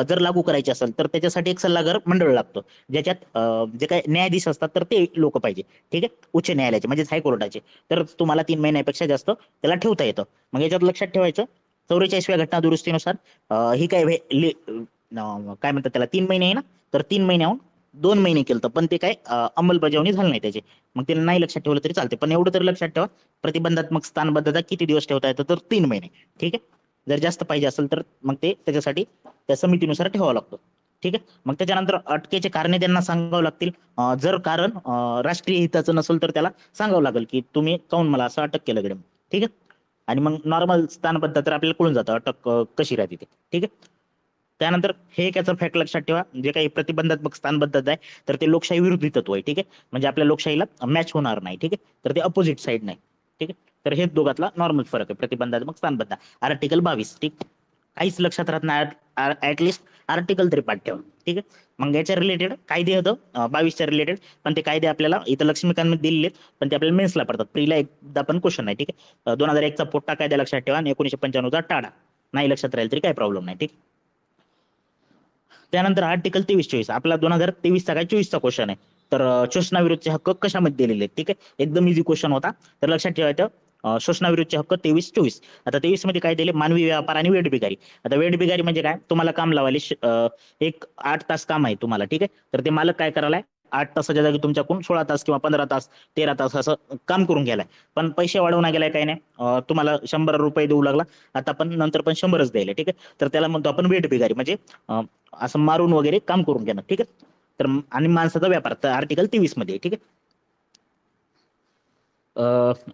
जर लागू करायची असेल तर त्याच्यासाठी एक सल्लागार मंडळ लागतो, ज्याच्यात जे काही न्यायाधीश असतात तर ते लोक पाहिजे. ठीक आहे, उच्च न्यायालयाचे म्हणजेच हायकोर्टाचे, तर तुम्हाला 3 महिन्यापेक्षा जास्त त्याला ठेवता येतं. मग याच्यात लक्षात ठेवायचं, 44व्या घटना दुरुस्तीनुसार ही काय काय म्हणतात त्याला, 3 महिने आहे ना, तर 3 महिन्याहून 2 महिने केलं, पण ते काय अंमलबजावणी झाली नाही त्याची. मग ते नाही लक्षात ठेवलं तरी चालते, पण एवढं तरी लक्षात ठेवा, प्रतिबंधात्मक स्थानबद्धता किती दिवस ठेवता येतं, तर 3 महिने. ठीक आहे, जर जास्त पाहिजे असेल तर मग ते त्याच्यासाठी त्या समितीनुसार ठेवावं लागतं. ठीक आहे, मग त्याच्यानंतर अटकेचे कारणे त्यांना सांगावं लागतील. जर कारण राष्ट्रीय हिताचं नसेल तर त्याला सांगावं लागेल की तुम्ही काऊन मला असं अटक केलं गेलं. ठीक आहे, आणि मग नॉर्मल स्थानबद्धता तर आपल्याला कळून जातं अटक कशी राहते ते. ठीक आहे, त्यानंतर हे एक याचा फॅक्ट लक्षात ठेवा, जे काही प्रतिबंधात्मक स्थानबद्धता आहे तर ते लोकशाही विरोधी तत्व आहे. ठीक आहे, म्हणजे आपल्या लोकशाहीला मॅच होणार नाही. ठीक आहे, तर ते अपोजिट साईड नाही. ठीक आहे, तर हे दोघातला नॉर्मल फरक आहे, प्रतिबंधात्मक स्थानबद्धता. आर्टिकल 22. ठीक, काहीच लक्षात राहत नाही, ऍटलिस्ट आर्टिकल तरी पाठ ठेवा. ठीक आहे, मग याच्या रिलेटेड कायदे होतं 22च्या रिलेटेड, पण ते कायदे आपल्याला इथं लक्ष्मीकांत दिलेले आहेत, पण ते आपल्याला मेन्सला पडतात, प्रीला एकदा पण क्वेश्चन नाही. ठीक आहे, 2001चा पोट्टा कायदा लक्षात ठेवा आणि 1995चा टाडा, नाही लक्षात राहील तरी काही प्रॉब्लेम नाही. ठीक, त्यानंतर आर्टिकल 23-24 आपला 2023चा काय 24चा क्वेश्चन आहे. तर शोषणाविरुद्धचे हक्क कशामध्ये दिलेले आहेत. ठीक आहे, एकदम इझी क्वेश्चन होता, तर लक्षात ठेवायचं, शोषणाविरुद्धचे हक्क 23-24. आता 23 मध्ये काय दिले, मानवी व्यापार आणि वेठबिगारी. आता वेठबिगारी म्हणजे काय, तुम्हाला काम लावायला एक 8 तास काम आहे तुम्हाला. ठीक आहे, तर ते मालक काय करायलाय, 8 तासाच्या जागी तुमच्याकडून 16 तास किंवा 15 तास 13 तास असं काम करून घ्यायलाय, पण पैसे वाढवून गेलाय काही नाही, तुम्हाला 100 रुपये देऊ लागला, आता पण नंतर पण 100च द्यायला. ठीक आहे, तर त्याला म्हणतो आपण वेठबिगारी, म्हणजे असं मारून वगैरे काम करून घेणं. ठीक आहे, तर आणि माणसाचा व्यापार तर आर्टिकल 23 मध्ये. ठीक आहे,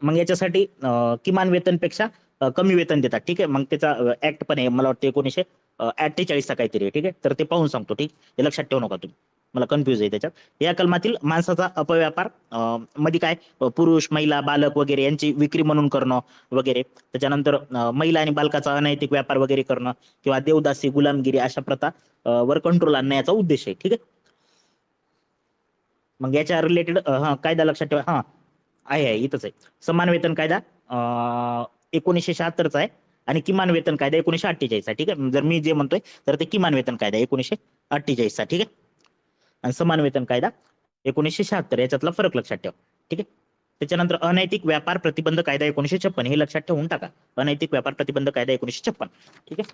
मग याच्यासाठी किमान वेतनपेक्षा कमी वेतन देतात. ठीक आहे, मग त्याचा ऍक्ट पण आहे, मला वाटतं 1948चा काहीतरी आहे. ठीक आहे, तर ते पाहून सांगतो. ठीक, हे लक्षात ठेवू नका तुम्ही. मला कन्फ्युज आहे त्याच्यात. या कलमातील माणसाचा अपव्यापार मध्ये काय पुरुष, महिला, बालक वगैरे यांची विक्री म्हणून करणं वगैरे, त्याच्यानंतर महिला आणि बालकाचा अनैतिक व्यापार वगैरे करणं किंवा देवदासी, गुलामगिरी अशा प्रथा वर कंट्रोल आणण्याचा उद्देश आहे. ठीक आहे. मग याच्या रिलेटेड हा कायदा लक्षात ठेवा. हा आहे इथंच आहे. समान वेतन कायदा 1976चा आहे आणि किमान वेतन कायदा 1948चा. ठीक आहे. जर मी जे म्हणतोय तर ते किमान वेतन कायदा 1948चा. ठीक आहे. आणि समान वेतन कायदा 1976, याच्यातला फरक लक्षात ठेवा. ठीक आहे. त्याच्यानंतर अनैतिक व्यापार प्रतिबंध कायदा 1956 हे लक्षात ठेवून टाका. अनैतिक व्यापार प्रतिबंध कायदा 1956. ठीक आहे.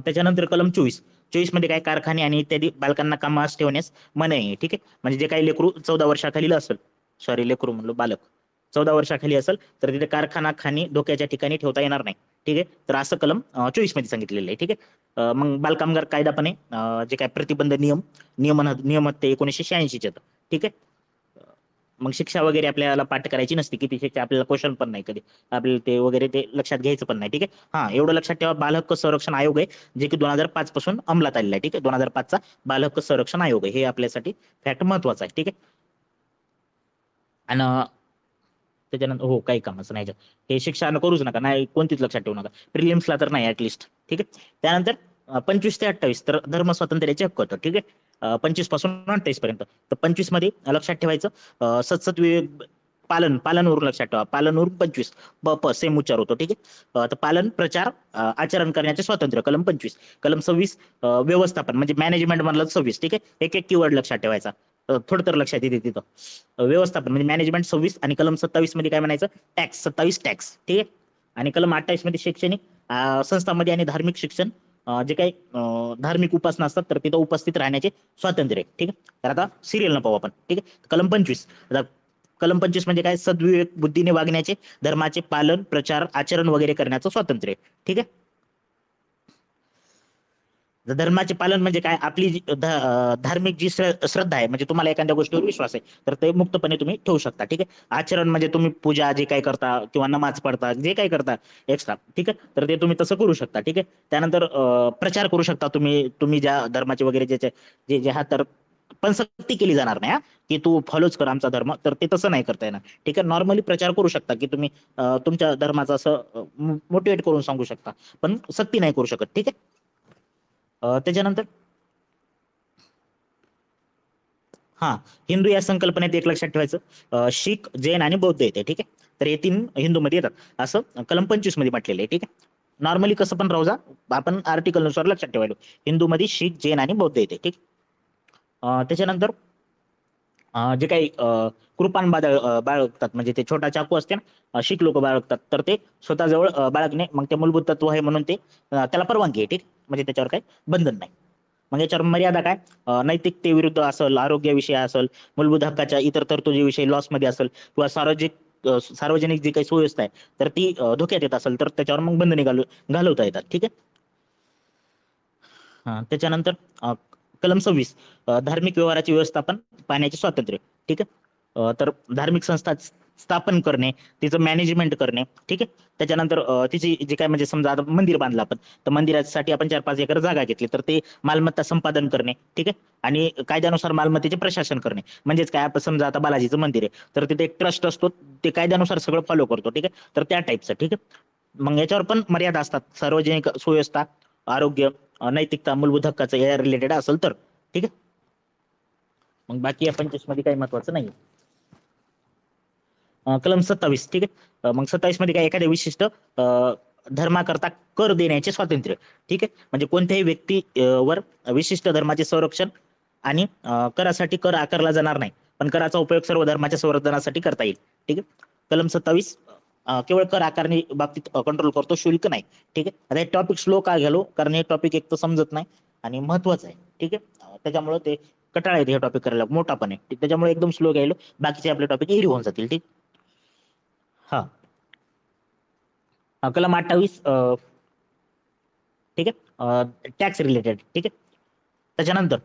त्याच्यानंतर कलम 24 मध्ये काय कारखाने आणि इत्यादी बालकांना कामास ठेवण्यास मनाई आहे. ठीक आहे. म्हणजे जे काही लेकरू 14 वर्षाखालील असेल, सॉरी लेकरू म्हणलो, बालक 14 वर्षाखाली असेल तर तिथे कारखाना, खाणी धोक्याच्या ठिकाणी ठेवता येणार नाही. ठीक आहे. तर असं कलम 24 मध्ये सांगितलेलं आहे. ठीक आहे. मग बालकामगार कायदा पण आहे. जे काय प्रतिबंध नियम ते 1986चे. ठीक आहे. मग शिक्षा वगैरे आपल्याला पाठ करायची नसते. किती शिक्षा आपल्याला क्वेश्चन पण नाही कधी, आपल्याला ते वगैरे ते लक्षात घ्यायचं पण नाही. ठीक आहे. हा एवढं लक्षात ठेवा, बाल हक्क संरक्षण आयोग आहे जे की 2005 पासून अंमलात आलेला आहे. ठीक आहे. 2005 चा बाल हक्क संरक्षण आयोग आहे, हे आपल्यासाठी फॅक्ट महत्वाचा आहे. ठीक आहे. आणि त्याच्यानंतर हो काही कामाचं नाही हे शिक्षा करूच नका, नाही कोणतीच लक्षात ठेवू नका, प्रिलिम्सला तर नाही ऍटलिस्ट. ठीक आहे. त्यानंतर 25 ते 28 तर धर्म स्वातंत्र्याचे हक्क होतं. ठीक आहे. 25 पासून 28 पर्यंत. तर 25 मध्ये लक्षात ठेवायचं सतसत विवेक पालनवरून लक्षात ठेवा. पालनवरून 25 सेम उच्चार होतो. ठीक आहे. तर पालन, प्रचार, आचरण करण्याचे स्वातंत्र्य कलम 25. कलम 26 व्यवस्थापन म्हणजे मॅनेजमेंट मधलं 26. ठीक आहे. एक एक कीवर्ड लक्षात ठेवायचा. थोडं तर लक्षात येते तिथं. व्यवस्थापन म्हणजे मॅनेजमेंट 26 आणि कलम 27 मध्ये काय म्हणायचं टॅक्स 27 टॅक्स. ठीक आहे. आणि कलम 28 मध्ये शैक्षणिक संस्थांमध्ये आणि धार्मिक शिक्षण जे काही धार्मिक उपासना असतात तर तिथं उपस्थित राहण्याचे स्वातंत्र्य. ठीक आहे. तर आता सिरियल न पाहू आपण. ठीक आहे. कलम 25. कलम 25 म्हणजे काय सद्विवेक बुद्धीने वागण्याचे, धर्माचे पालन, प्रचार, आचरण वगैरे करण्याचं स्वातंत्र्य. ठीक आहे. धर्माचे पालन म्हणजे काय आपली धार्मिक जी श्रद्धा आहे, म्हणजे तुम्हाला एखाद्या गोष्टीवर विश्वास आहे तर ते मुक्तपणे तुम्ही ठेवू शकता. ठीक आहे. आचरण म्हणजे तुम्ही पूजा जे काही करता किंवा नमाज पडता जे काही करता एक्स्ट्रा. ठीक आहे. तर ते तुम्ही तसं करू शकता. ठीक आहे. त्यानंतर प्रचार करू शकता तुम्ही तुम्ही ज्या धर्माचे वगैरे जे जे हा तर पण सक्ती केली जाणार नाही की तू फॉलोच कर आमचा धर्म, तर ते तसं नाही करता येणार. ठीक आहे. नॉर्मली प्रचार करू शकता की तुम्ही तुमच्या धर्माचं असं मोटिवेट करून सांगू शकता, पण सक्ती नाही करू शकत. ठीक आहे. त्याच्यानंतर हा हिंदू या संकल्पनेत एक लक्षात ठेवायचं शीख, जैन आणि बौद्ध येते. ठीक आहे. तर हे 3 हिंदूमध्ये येतात असं कलम 25 मध्ये म्हटलेलं आहे. ठीक आहे. नॉर्मली कसं पण राहू जा, आपण आर्टिकल नुसार लक्षात ठेवायला हिंदूमध्ये शीख, जैन आणि बौद्ध येते. ठीक. त्याच्यानंतर जे काही कृपान बाळगतात म्हणजे ते छोटा चाकू असते ना, शीख लोक बाळगतात तर ते स्वतःजवळ बाळगणे, मग ते मूलभूत तत्व आहे म्हणून ते त्याला परवानगी आहे. ठीक. म्हणजे त्याच्यावर काही बंधन नाही. मग याच्यावर मर्यादा काय नैतिकतेविरुद्ध असेल, आरोग्याविषयी असेल, मूलभूत हक्काच्या इतर तरतुदीविषयी लॉसमध्ये असेल किंवा सार्वजनिक जी काही सुव्यवस्था आहे तर ती धोक्यात येत असेल तर त्याच्यावर मग बंधने घालवता येतात. ठीक आहे. त्याच्यानंतर कलम 26 धार्मिक व्यवहाराचे व्यवस्थापन, पाण्याचे स्वातंत्र्य. ठीक आहे. तर धार्मिक संस्था स्थापन करणे, तिचं मॅनेजमेंट करणे. ठीक आहे. त्याच्यानंतर तिची जे काय म्हणजे समजा आता मंदिर बांधलं आपण तर मंदिरासाठी आपण 4-5 एकर जागा घेतली तर ते मालमत्ता संपादन करणे. ठीक आहे. आणि कायद्यानुसार मालमत्तेचे प्रशासन करणे. म्हणजेच काय आपण समजा आता बालाजीचं मंदिर आहे तर तिथे एक ट्रस्ट असतो, ते कायद्यानुसार सगळं फॉलो करतो. ठीक आहे. तर त्या टाईपचं. ठीक आहे. मग याच्यावर पण मर्यादा असतात, सार्वजनिक सुव्यवस्था, आरोग्य, नैतिकता, मूलभूत हक्काचं या रिलेटेड असेल तर. ठीक आहे. मग बाकी या 25 मध्ये काही महत्वाचं नाही. कलम 27. ठीक आहे. मग 27 मध्ये काय एखाद्या विशिष्ट धर्माकरता कर देण्याचे स्वातंत्र्य. ठीक आहे. म्हणजे कोणत्याही व्यक्ती वर विशिष्ट धर्माचे संरक्षण आणि करासाठी कर आकारला जाणार नाही, पण कराचा उपयोग सर्व धर्माच्या संवर्धनासाठी करता येईल. ठीक आहे. कलम 27 केवळ कर आकारणी बाबतीत कंट्रोल करतो, शुल्क नाही. ठीक आहे. आता हे टॉपिक स्लो का घ्यालो, कारण हे टॉपिक एक तर समजत नाही आणि महत्वाचं आहे. ठीक आहे. त्याच्यामुळे ते कटाळा येते हे टॉपिक करायला, मोठा पण आहे त्याच्यामुळे एकदम स्लो घ्यायलो, बाकीचे आपले टॉपिक एरी होऊन जातील. ठीक. हा कलम 28 ठीक आहे टॅक्स रिलेटेड. ठीक आहे. त्याच्यानंतर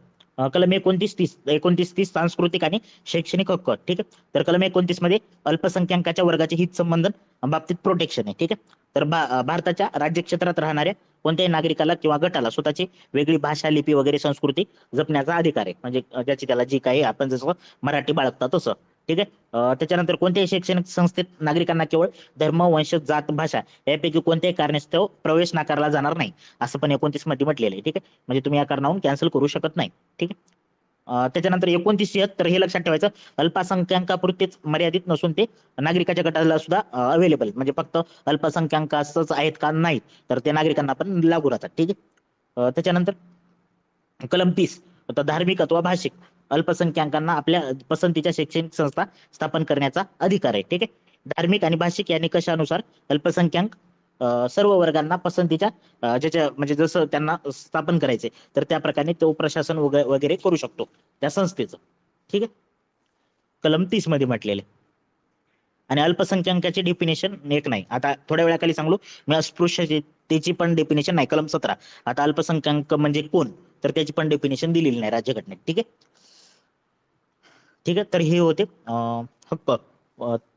कलम 29-30 सांस्कृतिक आणि शैक्षणिक हक्क. ठीक आहे. तर कलम 29 मध्ये अल्पसंख्याकाच्या वर्गाचे हित संबंधन बाबतीत प्रोटेक्शन आहे. ठीक आहे. तर भारताच्या राज्य क्षेत्रात राहणाऱ्या कोणत्याही नागरिकाला किंवा गटाला स्वतःची वेगळी भाषा, लिपी वगैरे संस्कृती जपण्याचा अधिकार आहे. म्हणजे ज्याची त्याला जी काही आपण जसं मराठी बाळगता तसं. ठीक आहे. त्याच्यानंतर कोणत्याही शैक्षणिक संस्थेत नागरिकांना केवळ धर्म, वंश, जात, भाषा यापैकी कोणत्याही कारणास्तव प्रवेश नाकारला जाणार नाही, असं पण 29 मध्ये म्हटलेलं आहे. ठीक आहे. म्हणजे तुम्ही या कारणावरून कॅन्सल करू शकत नाही. ठीक आहे. त्याच्यानंतर 29 तर हे लक्षात ठेवायचं, अल्पसंख्याकापुरतेच मर्यादित नसून ते नागरिकाच्या गटाला सुद्धा अवेलेबल, म्हणजे फक्त अल्पसंख्याकाच आहेत का, नाही, तर ते नागरिकांना पण लागू राहतात. ठीक आहे. त्याच्यानंतर कलम 30, तर धार्मिक अथवा भाषिक अल्पसंख्याकांना आपल्या पसंतीच्या शैक्षणिक संस्था स्थापन करण्याचा अधिकार आहे. ठीक आहे. धार्मिक आणि भाषिक या निकषानुसार अल्पसंख्याक सर्व वर्गांना पसंतीच्या ज्याच्या म्हणजे जसं त्यांना स्थापन करायचे तर त्या प्रकारे तो प्रशासन वगैरे करू शकतो त्या संस्थेचं. ठीक आहे. कलम 30 मध्ये म्हटलेले. आणि अल्पसंख्याकाची डेफिनेशन एक नाही, आता थोड्या वेळाखाली सांगलो मी. अस्पृश्यतेची पण डेफिनेशन नाही, कलम 17. आता अल्पसंख्याक म्हणजे कोण, तर त्याची पण डेफिनेशन दिलेली नाही राज्यघटनेत. ठीक आहे. ठीक आहे. तर हे होते हक्क.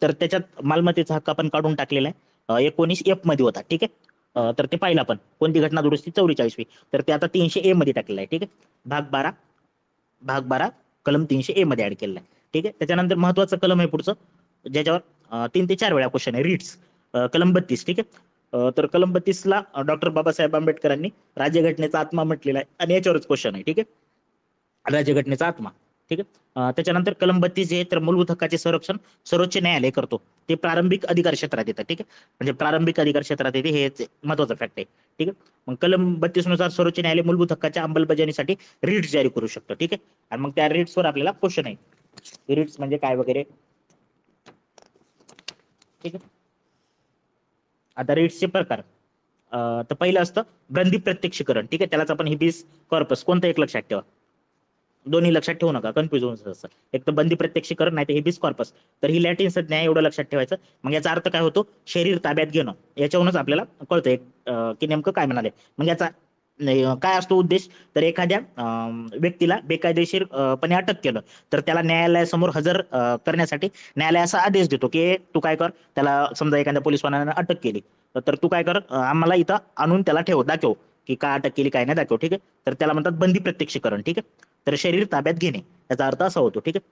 तर त्याच्यात मालमत्तेचा हक्क आपण काढून टाकलेला आहे, 19F मध्ये होता. ठीक आहे. तर ते पाहिलं आपण, कोणती घटना दुरुस्ती 44वी, तर ते आता 300A मध्ये टाकलेलं आहे. ठीक आहे. भाग बारा कलम 300A मध्ये ऍड केलेला आहे. ठीक आहे. त्याच्यानंतर महत्वाचं कलम आहे पुढचं, ज्याच्यावर 3 ते 4 वेळा क्वेश्चन आहे, रिट्स. कलम 32. ठीक आहे. तर कलम 32 ला डॉक्टर बाबासाहेब आंबेडकरांनी राज्यघटनेचा आत्मा म्हटलेला आहे आणि याच्यावरच क्वेश्चन आहे. ठीक आहे. राज्यघटनेचा आत्मा. ठीक आहे. त्याच्यानंतर कलम 32 जे आहे तर मूलभूत हक्काचे संरक्षण सर्वोच्च न्यायालय करतो, ते प्रारंभिक अधिकार क्षेत्रात येतं. ठीक आहे. म्हणजे प्रारंभिक अधिकार क्षेत्रात येते, हे महत्वाचं फॅक्ट आहे. ठीक आहे. मग कलम 32 नुसार सर्वोच्च न्यायालय मूलभूत हक्काच्या अंमलबजावणीसाठी रिट्स जारी करू शकतो. ठीक आहे. आणि मग त्या रिट्सवर आपल्याला क्वेश्चन आहे, रिट्स म्हणजे काय वगैरे. ठीक आहे. आता रिट्सचे प्रकार, तर पहिलं असतं बंदी प्रत्यक्षीकरण. ठीक आहे. त्यालाच आपण हिबिस कॉर्पस, कोणतं एक लक्षात ठेवा, दोन्ही लक्षात ठेवू नका, कन्फ्युज होऊन असं. एक तर बंदी प्रत्यक्षीकरण, नाही तर हेबिस कॉर्पस. तर ही लॅटिन संज्ञा आहे, एवढं लक्षात ठेवायचं. मग याचा अर्थ काय होतो, शरीर ताब्यात घेणं. याच्यावरूनच आपल्याला कळतं की नेमकं काय म्हणाले. मग याचा काय असतो उद्देश, तर एखाद्या व्यक्तीला बेकायदेशीर पणे अटक केलं तर त्याला न्यायालयासमोर हजर करण्यासाठी न्यायालय असा आदेश देतो की तू काय कर, त्याला समजा एखाद्या पोलिसवाल्यानं अटक केली तर तू काय कर, आम्हाला इथं आणून त्याला दाखव की काय अटक केली काय नाही, दाखव. ठीक आहे. तर त्याला म्हणतात बंदी प्रत्यक्षीकरण. ठीक आहे. तर शरीर ताब्यात घेणे याचा अर्थ असा होतो. ठीक आहे.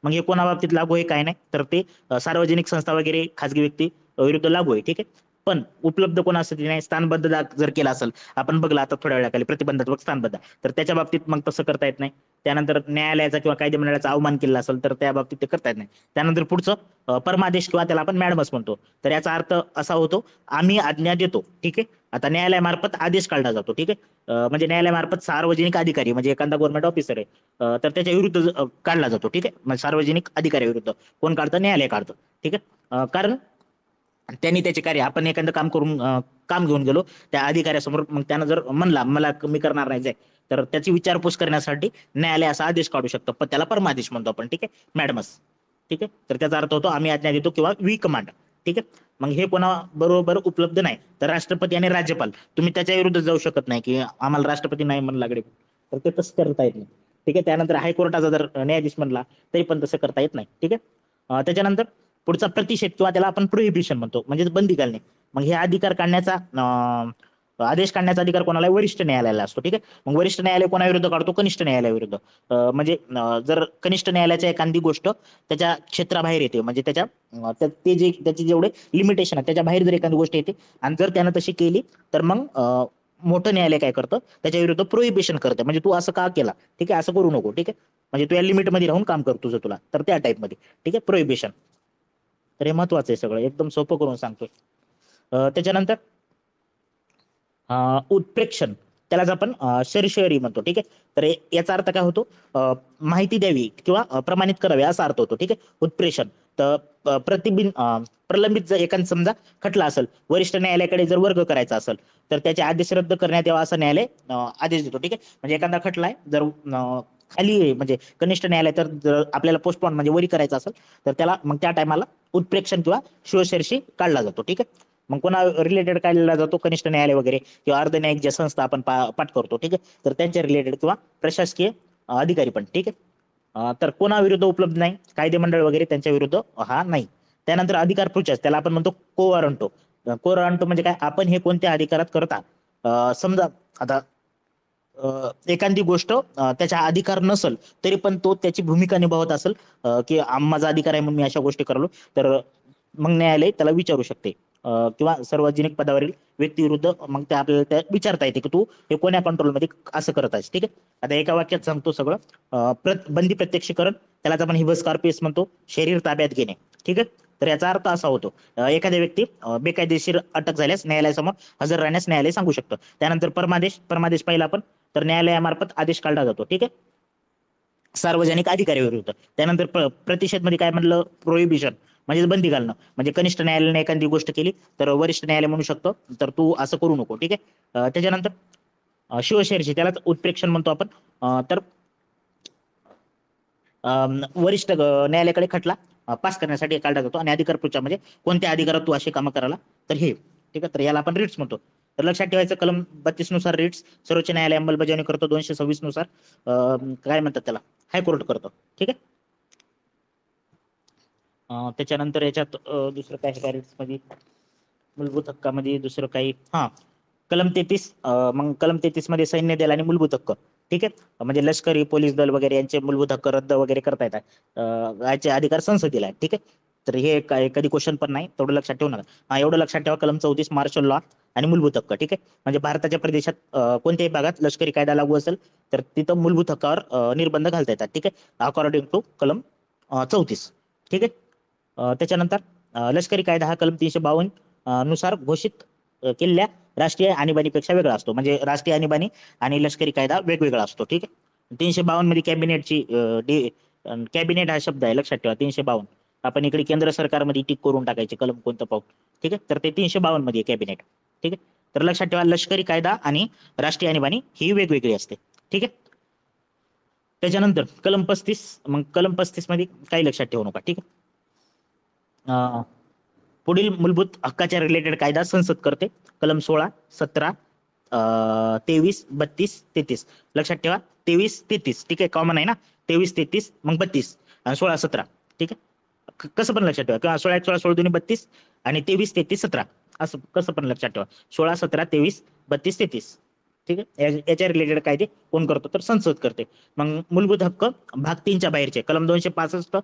मग हे कोणाबाबतीत लागू आहे काय नाही, तर ते सार्वजनिक संस्था वगैरे खाजगी व्यक्ती विरुद्ध लागू आहे. ठीक आहे. पण उपलब्ध कोणासाठी नाही, स्थानबद्ध जर केला असेल, आपण बघला आता थोड्या वेळाखाली प्रतिबंधात्मक स्थानबद्ध, तर त्याच्या बाबतीत मग तसं करता येत नाही. त्यानंतर न्यायालयाचा किंवा कायदेमंडळाचा अवमान केला असेल तर त्या बाबतीत ते करता येत नाही. त्यानंतर पुढचं परमादेश किंवा त्याला आपण मॅडमस म्हणतो, तर याचा अर्थ असा होतो, आम्ही आज्ञा देतो. ठीक आहे. आता न्यायालयामार्फत आदेश काढला जातो. ठीक आहे. म्हणजे न्यायालयामार्फत सार्वजनिक अधिकारी म्हणजे एखादा गव्हर्नमेंट ऑफिसर आहे, तर त्याच्या विरुद्ध काढला जातो. ठीक आहे. म्हणजे सार्वजनिक अधिकारी विरुद्ध कोण काढतं, न्यायालय काढतं. ठीक आहे. कारण त्यांनी त्याचे कार्य, आपण एखादं काम करून काम घेऊन गेलो त्या अधिकाऱ्यासमोर, मग त्यानं जर म्हणला मला मी करणार नाही जाय, तर त्याची विचारपूस करण्यासाठी न्यायालय असा आदेश काढू शकतो, पण त्याला परमादेश म्हणतो आपण. ठीक आहे. मॅडमस. ठीक आहे. तर त्याचा अर्थ होतो आम्ही आज्ञा देतो किंवा वी कमांड. ठीक आहे. मग हे कोणा बरोबर उपलब्ध नाही, तर राष्ट्रपती आणि राज्यपाल, तुम्ही त्याच्या विरुद्ध जाऊ शकत नाही की आम्हाला राष्ट्रपती नाही म्हणला लागले, तर ते तसं करता येत नाही. ठीक आहे. त्यानंतर हायकोर्टाचा जर न्यायाधीश म्हणला तरी पण तसं करता येत नाही. ठीक आहे. त्याच्यानंतर पुढचा प्रतिषेध किंवा त्याला आपण प्रोहिबिशन म्हणतो, म्हणजे बंदी घालणे. मग हे अधिकार काढण्याचा आदेश काढण्याचा अधिकार कोणाला, वरिष्ठ न्यायालयाला असतो. ठीक आहे. मग वरिष्ठ न्यायालय कोणाविरुद्ध काढतो, कनिष्ठ न्यायालयाविरुद्ध. म्हणजे जर कनिष्ठ न्यायालयाच्या एखादी गोष्ट त्याच्या क्षेत्राबाहेर येते, म्हणजे त्याच्या ते जे त्याचे जेवढे लिमिटेशन आहे त्याच्या बाहेर जर एखादी गोष्ट येते आणि जर त्यानं तशी केली तर मग मोठं न्यायालय काय करतं, त्याच्या विरुद्ध प्रोहिबिशन करतं, म्हणजे तू असं का केला, ठीक आहे, असं करू नको. ठीक आहे. म्हणजे तू या लिमिटमध्ये राहून काम कर तुझं तुला, तर त्या टाईपमध्ये. ठीक आहे. प्रोहिबिशन. तर हे महत्वाचं आहे, सगळं एकदम सोपं करून सांगतो. त्याच्यानंतर उत्प्रेक्षण, त्यालाच आपण शरशरी म्हणतो. ठीक आहे. तर याचा अर्थ काय होतो, माहिती द्यावी किंवा प्रमाणित करावे असा अर्थ होतो. ठीक आहे. उत्प्रेषण. तर प्रलंबित जर एखादा समजा खटला असेल, वरिष्ठ न्यायालयाकडे जर वर्ग करायचा असेल, तर त्याचे आदेश रद्द करण्यात यावा असा न्यायालय आदेश देतो. ठीक आहे. म्हणजे एखादा खटला आहे जर खाली आहे, म्हणजे कनिष्ठ न्यायालय, तर जर आपल्याला पोस्टपॉन म्हणजे वरी करायचं असेल तर त्याला मग त्या टायमाला उत्प्रेक्षण किंवा शिवशर्षी काढला जातो. ठीक आहे. मग कोणा रिलेटेड काढला जातो, कनिष्ठ न्यायालय वगैरे किंवा अर्धन्यायिक ज्या संस्था आपण पाठ करतो. ठीक आहे. तर त्यांच्या रिलेटेड किंवा प्रशासकीय अधिकारी पण. ठीक आहे. तर कोणाविरुद्ध उपलब्ध नाही, कायदेमंडळ वगैरे त्यांच्या विरुद्ध हा नाही. त्यानंतर अधिकार प्रुचास, त्याला आपण म्हणतो कोवारंटो. कोवारंटो म्हणजे काय, आपण हे कोणत्या अधिकारात करता, समजा आता एखादी गोष्ट त्याचा अधिकार नसल तरी पण तो त्याची भूमिका निभावत असेल, की माझा अधिकार आहे म्हणून मी अशा गोष्टी करलो, तर मग न्यायालय त्याला विचारू शकते, किंवा सार्वजनिक पदावरील व्यक्ती विरुद्ध मग ते आपल्याला त्या विचारता येते की तू हे कोण्या कंट्रोलमध्ये असं करत आहेस. ठीक आहे, आता एका वाक्यात सांगतो सगळं. बंदी प्रत्यक्षीकरण, त्यालाच आपण हिबस कॉर्पिस म्हणतो, शरीर ताब्यात घेणे. ठीक आहे, तर याचा अर्थ असा होतो, एखाद्या व्यक्ती बेकायदेशीर अटक झाल्यास न्यायालयासमोर हजर राहण्यास न्यायालय सांगू शकतं. त्यानंतर परमादेश, परमादेश पाहिला आपण, तर न्यायालयामार्फत आदेश काढला जातो. ठीक आहे, सार्वजनिक अधिकारी विरुद्ध. त्यानंतर प्रतिषेध मध्ये काय म्हणलं, प्रोहिबिशन म्हणजे बंदी घालणं, म्हणजे कनिष्ठ न्यायालयाने एखादी गोष्ट केली तर वरिष्ठ न्यायालय म्हणू शकतो तर तू असं करू नको. ठीक आहे, त्याच्यानंतर शिवशेरशी, त्यालाच उत्प्रेक्षण म्हणतो आपण. तर वरिष्ठ न्यायालयाकडे खटला पास करण्यासाठी काढला जातो, आणि अधिकार पुढच्या म्हणजे कोणत्या अधिकारात तू अशी कामं करायला, तर हे. ठीक आहे, तर याला आपण रिट्स म्हणतो. तर लक्षात ठेवायचं, कलम 32 नुसार रिट्स सर्वोच्च न्यायालय अंमलबजावणी करतो, 226 नुसार काय म्हणतात त्याला, हायकोर्ट करतो. ठीक आहे, त्याच्यानंतर याच्यात दुसरं काय रिट्स मध्ये, मूलभूत हक्कामध्ये दुसरं काही, कलम 33, मग कलम 33 मध्ये सैन्य दल आणि मूलभूत हक्क. ठीक आहे, म्हणजे लष्करी पोलीस दल वगैरे यांचे मूलभूत हक्क रद्द वगैरे करता येतात, याचे अधिकार संसदेला आहे. ठीक आहे, तर हे काय कधी क्वेश्चन पण नाही, तेवढं लक्षात ठेवू नका. एवढं लक्षात ठेवा, कलम 34 मार्शल लॉ आणि मूलभूत हक्क. ठीक आहे, म्हणजे भारताच्या प्रदेशात कोणत्याही भागात लष्करी कायदा लागू असेल तर तिथं मूलभूत हक्कावर निर्बंध घालता येतात. ठीक आहे, अकॉर्डिंग टू कलम 34. ठीक आहे, त्याच्यानंतर लष्करी कायदा हा कलम 352 नुसार घोषित केलेल्या राष्ट्रीय आणीबाणीपेक्षा वेगळा असतो, म्हणजे राष्ट्रीय आणीबाणी आणि लष्करी कायदा वेगवेगळा असतो. ठीक आहे, 352 मध्ये कॅबिनेटची कॅबिनेट हा शब्द आहे, लक्षात ठेवा. 352 आपण इकडे केंद्र सरकारमध्ये टिक करून टाकायचे कलम कोणतं पाहून. ठीक आहे, तर ते 352 मध्ये कॅबिनेट. ठीक आहे, तर लक्षात ठेवा, लष्करी कायदा आणि राष्ट्रीय आणीबाणी ही वेगवेगळी असते. ठीक आहे, त्याच्यानंतर कलम 35, मग कलम 35 मध्ये काही लक्षात ठेवू नका. ठीक आहे, पुढील मूलभूत हक्काच्या रिलेटेड कायदा संसद करते, कलम 16, 17, 23, 32, 33. लक्षात ठेवा, 23, 33. ठीक आहे, कॉमन आहे ना, 23, 33, मग 32 आणि 16, 17. ठीक आहे, कसं पण लक्षात ठेवा, किंवा 16, 16, 16 दोन्ही 32 आणि 23, 33, 17, असं कसं पण लक्षात ठेवा. 16, 17, 23, 32, 33. ठीक आहे, याच्या रिलेटेड कायदे कोण करतो, तर संसद करते. मग मूलभूत हक्क भाग 3च्या बाहेरचे, कलम 265.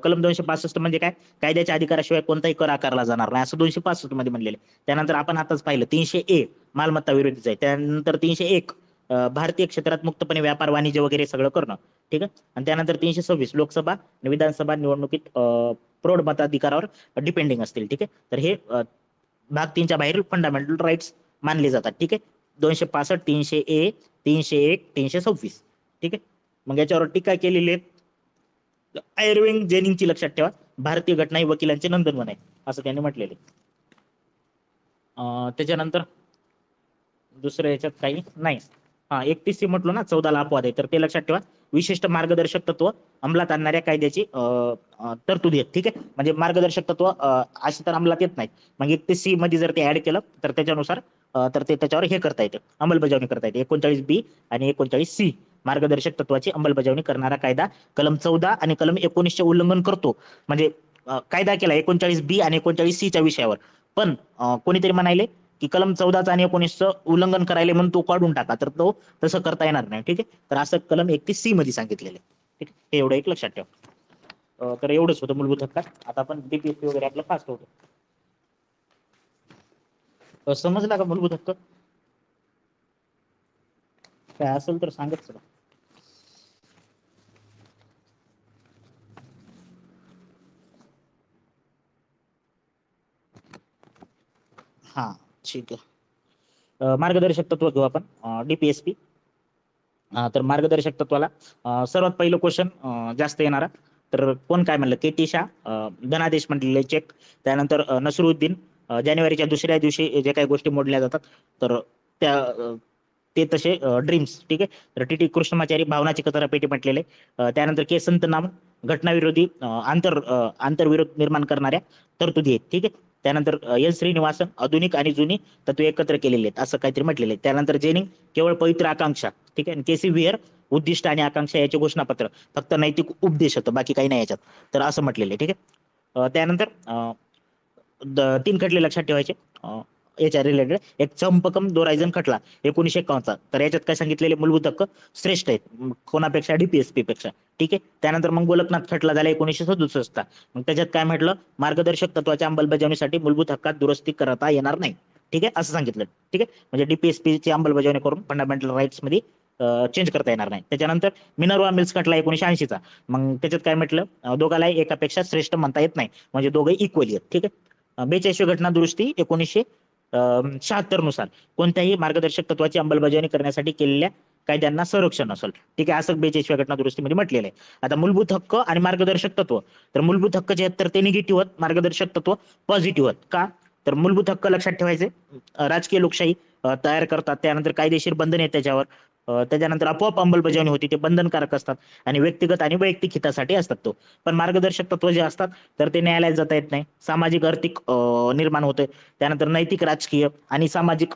कलम 265 म्हणजे काय, कायद्याच्या अधिकाराशिवाय कोणताही कर आकारला जाणार नाही, असं 265 मध्ये म्हणलेलं आहे. त्यानंतर आपण आताच पाहिलं 300A मालमत्ता विरोधीचं आहे. त्यानंतर 301 भारतीय क्षेत्रात मुक्तपणे व्यापार वाणिज्य वगैरे सगळं करणं. ठीक आहे, आणि त्यानंतर 326 लोकसभा आणि विधानसभा निवडणुकीत प्रौढ मताधिकारावर डिपेंडिंग असतील. ठीक आहे, तर हे भाग 3च्या बाहेरील फंडामेंटल राईट्स मानले जातात. ठीक आहे, 265, 300A, 301, 326. ठीक आहे, मग याच्यावर टीका केलेली आहे आयर्विंग जेनिंगची, लक्षात ठेवा. भारतीय घटना ही वकिलांचे नंदनवन आहे, असं त्यांनी म्हटलेले. त्याच्यानंतर दुसरं याच्यात काही नाही. 31C म्हटलो ना, 14ला अपवाद आहे, तर ते लक्षात ठेवा. विशिष्ट मार्गदर्शक तत्व अंमलात आणणाऱ्या कायद्याची तरतुदी आहेत. ठीक आहे, म्हणजे मार्गदर्शक तत्व अशी तर अंमलात येत नाहीत. मग 31C मध्ये जर ते ऍड केलं तर त्याच्यानुसार तर ते त्याच्यावर हे करता येतं, अंमलबजावणी करता येते. 39B आणि 39C मार्गदर्शक तत्वाची अंमलबजावणी करणारा कायदा कलम 14 आणि कलम 19चे उल्लंघन करतो. म्हणजे कायदा केला 39B आणि 39Cच्या विषयावर, पण कोणीतरी म्हणाले की कलम 14चं आणि 19चं उल्लंघन करायला म्हणून तो काढून टाका, तर तो तसं करता येणार नाही. ठीक आहे, तर असं कलम 31C मध्ये सांगितलेलं आहे. ठीक आहे, हे एवढं एक लक्षात ठेवा. तर एवढंच होतं मूलभूत हक्कात. आता आपण DPSC वगैरे आपलं फास्ट होतं. समजला का मूलभूत हक्क? काय असेल तर सांगत चला. हा, ठीक आहे. मार्गदर्शक तत्व घेऊ आपण, DPSP. तर मार्गदर्शक तत्वाला सर्वात पहिलं क्वेश्चन जास्त येणारा, तर कोण काय म्हणलं, KT शाह धनादेश म्हटलेले चेक. त्यानंतर नसरुद्दीन जानेवारीच्या दुसऱ्या दिवशी जे काही गोष्टी मोडल्या जातात तर त्या ते तसे ड्रीम्स. ठीक आहे, तर TT कृष्णमाचारी भावनाची कचरापेटी म्हटलेले. त्यानंतर संत नाम घटनाविरोधी आंतरविरोध निर्माण करणाऱ्या तरतुदी आहेत. ठीक आहे, त्यानंतर श्रीनिवासन आधुनिक आणि जुनी तत्वे एकत्र केलेले आहेत, असं काहीतरी म्हटलेले आहे. त्यानंतर जेनिंग केवळ पवित्र आकांक्षा. ठीक आहे, KC वियर उद्दिष्ट आणि आकांक्षा याचे घोषणापत्र, फक्त नैतिक उपदेश होतं, बाकी काही नाही याच्यात, तर असं म्हटलेलं आहे. ठीक आहे, त्यानंतर 3 खटले लक्षात ठेवायचे याच्या रिलेटेड. एक चंपकम दोरायझन खटला 1951चा. तर याच्यात काय सांगितलेले मूलभूत हक्क श्रेष्ठ आहेत कोणापेक्षा, डीपीएसपी पेक्षा. ठीक आहे. त्यानंतर मग गोलकनाथ खटला झाला 1967चा. मग त्याच्यात काय म्हटलं, मार्गदर्शक तत्वाच्या अंमलबजावणीसाठी मूलभूत हक्कात दुरुस्ती करता येणार नाही. ठीक आहे, असं सांगितलं. ठीक आहे, म्हणजे डीपीएसपी ची अंमलबजावणी करून फंडामेंटल राईट्स मध्ये चेंज करता येणार नाही. त्याच्यानंतर मिनर्वा मिल्स खटला 1980चा. मग त्याच्यात काय म्हटलं, दोघालाही एकापेक्षा श्रेष्ठ म्हणता येत नाही, म्हणजे दोघे इक्वली आहेत. ठीक आहे. 42वी घटना दुरुस्ती 1976 नुसार कोणत्याही मार्गदर्शक तत्वाची अंमलबजावणी करण्यासाठी केलेल्या कायद्यांना संरक्षण असेल. ठीक आहे, असं 42व्या घटना दुरुस्तीमध्ये म्हटलेलं आहे. आता मूलभूत हक्क आणि मार्गदर्शक तत्व. तर मूलभूत हक्क जे आहेत तर ते निगेटिव्ह आहेत, मार्गदर्शक तत्व पॉझिटिव्ह आहेत. का, तर मूलभूत हक्क लक्षात ठेवायचे राजकीय लोकशाही तयार करतात, त्यानंतर कायदेशीर बंधन आहे त्याच्यावर, त्याच्यानंतर आपोआप अंमलबजावणी होती, ते बंधनकारक असतात आणि व्यक्तिगत आणि वैयक्तिक हितासाठी असतात. तो पण मार्गदर्शक तत्व जे असतात तर ते न्यायालयात जाता येत नाही, सामाजिक आर्थिक निर्माण होते, त्यानंतर नैतिक राजकीय आणि सामाजिक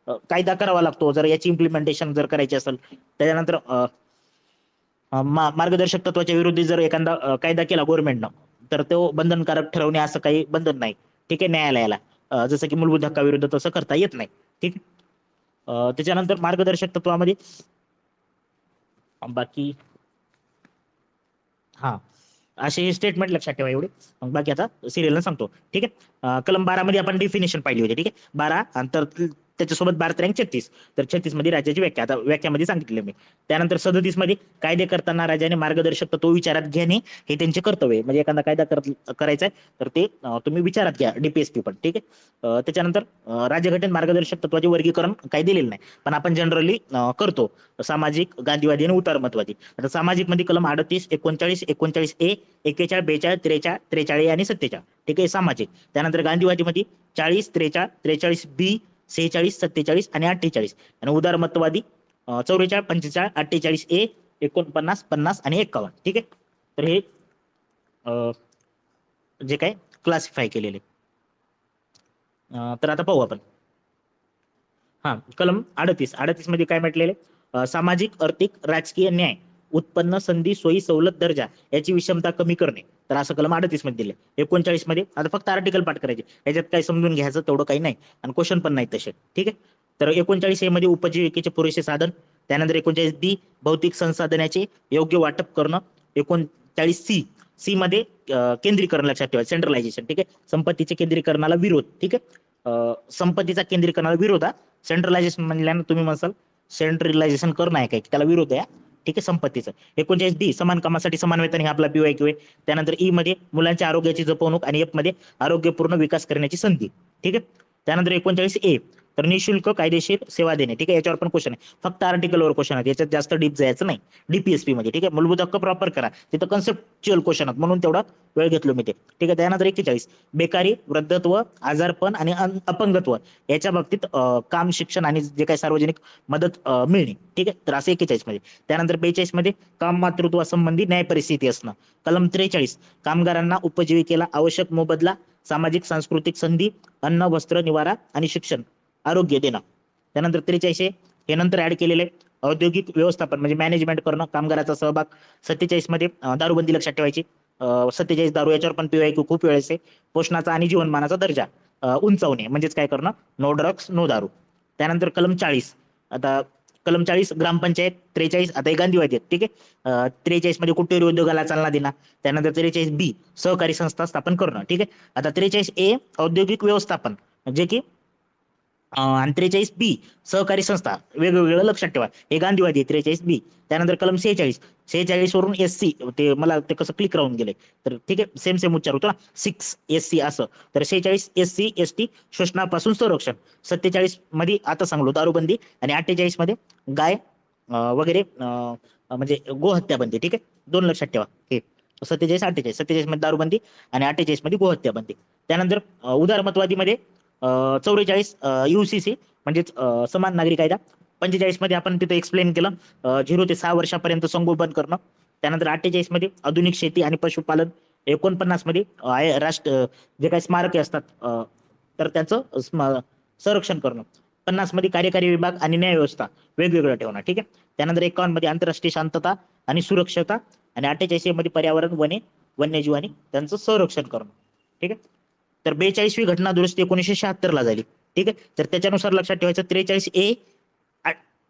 कायदा करावा लागतो जर याची इम्प्लिमेंटेशन जर करायची असेल. त्याच्यानंतर मार्गदर्शक तत्वाच्या विरोधी जर एखादा कायदा केला गव्हर्नमेंटनं, तर तो बंधनकारक ठरवणे असं काही बंधन नाही. ठीक आहे, न्यायालयाला जसं की मूलभूत हक्काविरुद्ध तसं करता येत नाही. ठीक. त्याच्यानंतर मार्गदर्शक तत्वामध्ये बाकी हा असे हे स्टेटमेंट लक्षात ठेवा एवढे. मग बाकी आता सिरियलनं सांगतो. ठीक आहे. कलम 12 मध्ये आपण डिफिनेशन पाहिली होती. ठीक आहे, 12 तर त्याच्यासोबत 12-36. तर 36 मध्ये राज्याची व्याख्या, आता व्याख्यामध्ये सांगितले मी. त्यानंतर 37 मध्ये कायदे करताना राज्याने मार्गदर्शक तत्व विचारात घेणे हे त्यांचे कर्तव्य आहे. म्हणजे एखादा कायदा करायचा आहे तर ते तुम्ही विचारात घ्या, डीपीएसपी पण. ठीक आहे. त्याच्यानंतर राज्यघटनेत मार्गदर्शक तत्वाचे वर्गीकरण काही दिलेलं नाही, पण आपण जनरली करतो, सामाजिक, गांधीवादी आणि उदारमतवादी. आता सामाजिक मध्ये कलम 38, 39, 39A, 41, 42, 43, 43 आणि 47. ठीक आहे, सामाजिक. त्यानंतर गांधीवादीमध्ये 40, 43, 43B, 46, 47 आणि 48. आणि उदारमतवादी 44, 45, 48A, 49, 50 आणि 51. ठीक आहे. तर हे जे काय क्लासिफाय केलेले. तर आता पाहू आपण. हा, कलम 38 मध्ये काय म्हटलेले, सामाजिक, आर्थिक, राजकीय न्याय, उत्पन्न, संधी, सोयी, सवलत, दर्जा याची विषमता कमी करणे. तर असं कलम 38 मध्ये दिले. 39 मध्ये आता फक्त आर्टिकल पाठ करायचे, याच्यात काही समजून घ्यायचं तेवढं काही नाही आणि क्वेश्चन पण नाही तसे. ठीक आहे. तर 39A मध्ये उपजीविकेचे पुरेसे साधन. त्यानंतर 39B भौतिक संसाधनाचे योग्य वाटप करणं. 39C मध्ये केंद्रीकरण लक्षात ठेवा, सेंट्रलायझेशन. ठीक आहे, संपत्तीचे केंद्रीकरणाला विरोध. ठीक आहे. संपत्तीचा केंद्रीकरणाला विरोध. सेंट्रलायझेशन म्हणल्यानं तुम्ही म्हणसाल सेंट्रलायझेशन करणं आहे काय, त्याला विरोध आहे. ठीक आहे, संपत्तीचं. 39D समान कामासाठी समान वेतन, हे आपला PYQ आहे. त्यानंतर ई मध्ये मुलांच्या आरोग्याची जपवणूक आणि एफ मध्ये आरोग्यपूर्ण विकास करण्याची संधी. ठीक आहे. त्यानंतर 39A तर निशुल्क कायदेशीर सेवा देणे. ठीक आहे, याच्यावर पण क्वेश्चन आहे, फक्त आर्टिकलवर क्वेश्चन आहे, याच्यात जास्त डीप जायचं नाही डीपीएसपी मध्ये. ठीक आहे, मूलभूत हक्क प्रॉपर करा, तिथं कन्सेप्च्युअल क्वेश्चन आहेत म्हणून तेवढा वेळ घेतलो मी ते. ठीक आहे. त्यानंतर 41 बेकारी, वृद्धत्व, आजारपण आणि अपंगत्व याच्या बाबतीत काम, शिक्षण आणि जे काही सार्वजनिक मदत मिळणे. ठीक आहे, तर असं 41 मध्ये. त्यानंतर 42 मध्ये काम मातृत्वासंबंधी न्याय परिस्थिती असणं. कलम 43 कामगारांना उपजीविकेला आवश्यक मोबदला, सामाजिक सांस्कृतिक संधी, अन्न, वस्त्र, निवारा आणि शिक्षण, आरोग्य देणं. त्यानंतर 43 हे नंतर ऍड केलेले औद्योगिक व्यवस्थापन म्हणजे मॅनेजमेंट करणं, कामगाराचा सहभाग. 47 मध्ये दारूबंदी लक्षात ठेवायची. 47 दारू, याच्यावर पण PYQ खूप वेळेस आहे. पोषणाचा आणि जीवनमानाचा दर्जा उंचावणे, म्हणजेच काय करणं, नो ड्रग्स नो दारू. त्यानंतर कलम 40 आता कलम 40 ग्रामपंचायत. 43 आता हे गांधीवादी आहेत. ठीक आहे. 43 मध्ये कुटीर उद्योगाला चालना देणं. त्यानंतर 43B सहकारी संस्था स्थापन करणं. ठीक आहे. आता 43A औद्योगिक व्यवस्थापन, जे की आणि 43B सहकारी संस्था, वेगवेगळं लक्षात ठेवा, हे गांधीवादी आहे 43B. त्यानंतर कलम 46 वरून SC, ते मला ते कसं क्लिक राहून गेले, तर ठीक आहे, सेम सेम उच्चार होतो ना, 6SC असं. तर 46 SC/ST शोषणापासून संरक्षण. 47 मध्ये आता सांगलो दारूबंदी आणि 48 मध्ये गाय वगैरे म्हणजे गोहत्या बंदी. ठीक आहे, दोन लक्षात ठेवा हे. 47-48 मध्ये दारूबंदी आणि 48 मध्ये गोहत्या बंदी. त्यानंतर उदारमतवादीमध्ये 44 UCC म्हणजेच समान नागरी कायदा. 45 मध्ये आपण तिथे एक्सप्लेन केलं 0 ते 6 वर्षापर्यंत संगोपन करणं. त्यानंतर 48 मध्ये आधुनिक शेती आणि पशुपालन. 49 मध्ये राष्ट्र जे काही स्मारके असतात तर त्याचं संरक्षण करणं. 50 मध्ये कार्यकारी विभाग आणि न्याय व्यवस्था वेगवेगळं ठेवणं. ठीक आहे. त्यानंतर 51 मध्ये आंतरराष्ट्रीय शांतता आणि सुरक्षता. आणि 48 मध्ये पर्यावरण, वने वन्यजीव आणि त्यांचं संरक्षण करणं. ठीक आहे. तर 42वी घटना दुरुस्ती 1976 ला झाली. ठीक आहे. तर त्याच्यानुसार लक्षात ठेवायचं 43A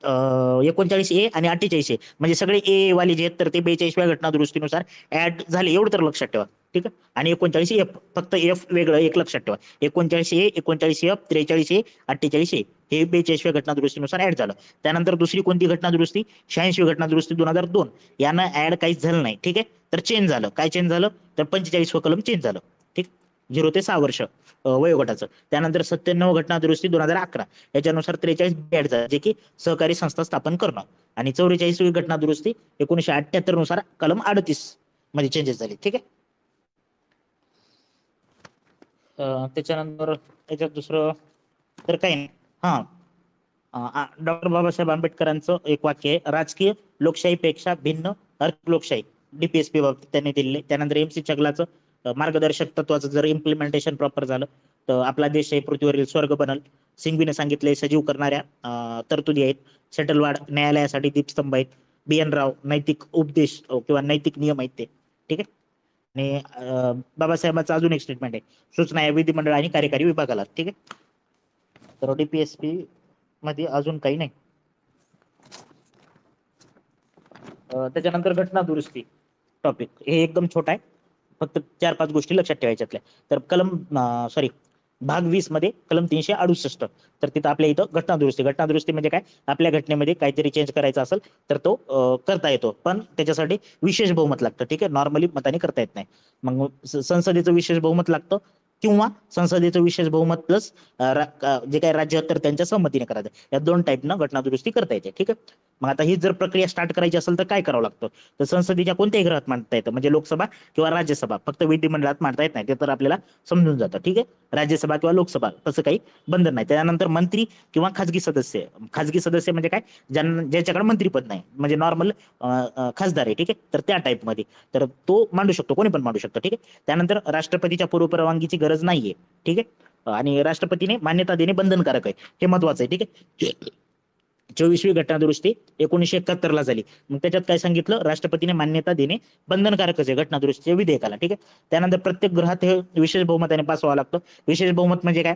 39A आणि 48A म्हणजे सगळे ए वाले जे आहेत तर ते 42व्या घटना दुरुस्तीनुसार ऍड झाले, एवढं तर लक्षात ठेवा. ठीक आहे. आणि 39F फक्त एफ वेगळं एक लक्षात ठेवा. 39A 39F 43A 48A हे 42व्या घटना दुरुस्तीनुसार ऍड झालं. त्यानंतर दुसरी कोणती घटना दुरुस्ती 86वी घटना दुरुस्ती 2002 यानं ऍड काहीच झालं नाही. ठीक आहे. तर चेंज झालं. काय चेंज झालं तर 45वं कलम चेंज झालं. ठीक. 0 ते 6 वर्ष वयोगटाचं. त्यानंतर 97 घटना दुरुस्ती 2011 याच्यानुसार 43 ऍड झालं जे की सहकारी संस्था स्थापन करणं. आणि 44वी घटना दुरुस्ती 1978 नुसार कलम 38 मध्ये चेंजेस झाले. ठीक आहे. त्याच्यानंतर याच्यात दुसरं तर काही नाही. हा, डॉक्टर बाबासाहेब आंबेडकरांचं एक वाक्य आहे, राजकीय लोकशाहीपेक्षा भिन्न अर्थ लोकशाही डीपीएसपी बाबतीत त्यांनी दिलेले. त्यानंतर एमसी चगलाचं मार्गदर्शक तत्वाचं जर इम्प्लिमेंटेशन प्रॉपर झालं तर आपला देश हे पृथ्वीवरील स्वर्ग बनल. सिंघवीने सांगितले सजीव करणाऱ्या तरतुदी आहेत. शटलवाड न्यायालयासाठी दीपस्तंभ आहेत. BN राव नैतिक उपदेश किंवा नैतिक नियम आहेत ते. ठीक आहे. आणि बाबासाहेबांचं अजून एक स्टेटमेंट आहे, सूचना या विधिमंडळ आणि कार्यकारी विभागाला. ठीक आहे. तर डीपीएसपी मध्ये अजून काही नाही. त्याच्यानंतर घटना दुरुस्ती टॉपिक हे एकदम छोटा आहे, फक्त 4-5 गोष्टी लक्षात ठेवायच्यातल्या. तर कलम भाग 20 मध्ये कलम 368 तर तिथं आपल्या इथं घटना दुरुस्ती म्हणजे काय, आपल्या घटनेमध्ये काहीतरी चेंज करायचा असेल तर तो करता येतो, पण त्याच्यासाठी विशेष बहुमत लागतं. ठीक आहे. नॉर्मली मताने करता येत नाही. मग संसदेचं विशेष बहुमत लागतं किंवा संसदेचं विशेष बहुमत प्लस जे काही राज्य तर त्यांच्या संमतीने करायचं. या 2 टाईपनं घटना दुरुस्ती करता येते. ठीक आहे. मग आता ही जर प्रक्रिया स्टार्ट करायची असेल तर काय करावं लागतं, तर संसदेच्या कोणत्याही गृहात मांडता येतं, म्हणजे लोकसभा किंवा राज्यसभा, फक्त विधिमंडळात मांडता येत नाही. ते तर आपल्याला समजून जातं. ठीक आहे. राज्यसभा किंवा लोकसभा तसं काही बंधन नाही. त्यानंतर मंत्री किंवा खाजगी सदस्य म्हणजे काय, ज्याच्याकडे मंत्रीपद नाही, म्हणजे नॉर्मल खासदार आहे. ठीक आहे. तर त्या टाईपमध्ये तर तो मांडू शकतो, कोणी पण मांडू शकतो. ठीक आहे. त्यानंतर राष्ट्रपतीच्या पूर्व परवानगीची गरज नाहीये. ठीक आहे. आणि राष्ट्रपतीने मान्यता देणे बंधनकारक आहे, हे महत्वाचं आहे. ठीक आहे. 24वी घटना दुरुस्ती 1971 ला झाली. मग त्याच्यात काय सांगितलं, राष्ट्रपतीने मान्यता देणे बंधनकारकच आहे घटना दुरुस्तीच्या विधेयकाला. ठीक आहे. त्यानंतर प्रत्येक गृहात हे विशेष बहुमताने पास व्हावं लागतं. विशेष बहुमत म्हणजे काय,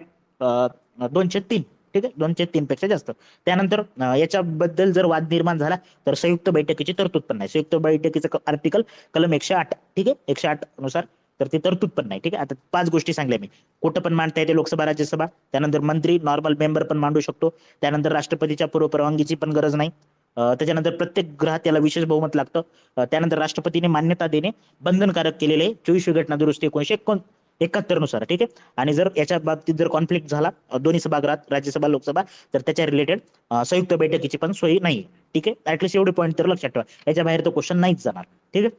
203. ठीक आहे. 203 पेक्षा जास्त. त्यानंतर याच्याबद्दल जर वाद निर्माण झाला तर संयुक्त बैठकीची तरतूद पण नाही. संयुक्त बैठकीचं आर्टिकल कलम 108. ठीक आहे. 108 नुसार तर ती तरतूद पण नाही. ठीक आहे. आता 5 गोष्टी सांगल्या मी, कुठं पण मांडता येते, लोकसभा राज्यसभा. त्यानंतर मंत्री नॉर्मल मेंबर पण मांडू शकतो. त्यानंतर राष्ट्रपतीच्या पूर्व परवानगीची पण गरज नाही. त्याच्यानंतर प्रत्येक गृहात त्याला विशेष बहुमत लागतं. त्यानंतर राष्ट्रपतीने मान्यता देणे बंधनकारक केलेले 24वी घटना दुरुस्ती 1971 नुसार. ठीक आहे. आणि जर याच्या बाबतीत जर कॉन्फ्लिक्ट झाला दोन्ही सभागृहात राज्यसभा लोकसभा तर त्याच्या रिलेटेड संयुक्त बैठकीची पण सोयी नाही. ठीक आहे. ऍटलीस्ट एवढे पॉईंट तर लक्षात ठेवा, याच्या बाहेर तो क्वेश्चन नाहीच जाणार. ठीक आहे.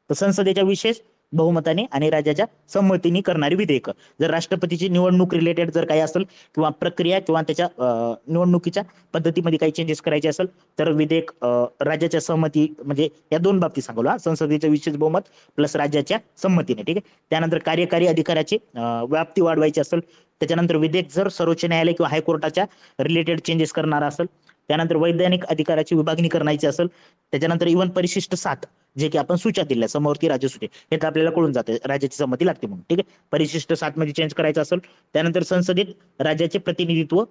तर संसदेच्या विशेष बहुमताने आणि राज्याच्या संमतीने करणारी विधेयक, जर राष्ट्रपतीची निवडणूक रिलेटेड जर काही असेल किंवा प्रक्रिया किंवा त्याच्या निवडणुकीच्या पद्धतीमध्ये काही चेंजेस करायचे असेल तर विधेयक राज्याच्या सहमती, म्हणजे या 2 बाबतीत सांगलो, संसदेचे विशेष बहुमत प्लस राज्याच्या संमतीने. ठीक आहे. त्यानंतर कार्यकारी अधिकाराची व्याप्ती वाढवायची असेल, त्याच्यानंतर विधेयक जर सर्वोच्च न्यायालय किंवा हायकोर्टाच्या रिलेटेड चेंजेस करणार असेल, त्यानंतर वैधानिक अधिकाराची विभागणी करायची असेल, त्याच्यानंतर इव्हन परिशिष्ट 7 जे की आपण सूच्या दिल्या समोरती राज्यसूचे, हे तर आपल्याला कळून जाते राज्याची संमती लागते म्हणून. ठीक आहे. परिशिष्ट 7 मध्ये चेंज करायचं असेल, त्यानंतर संसदेत राज्याचे प्रतिनिधित्व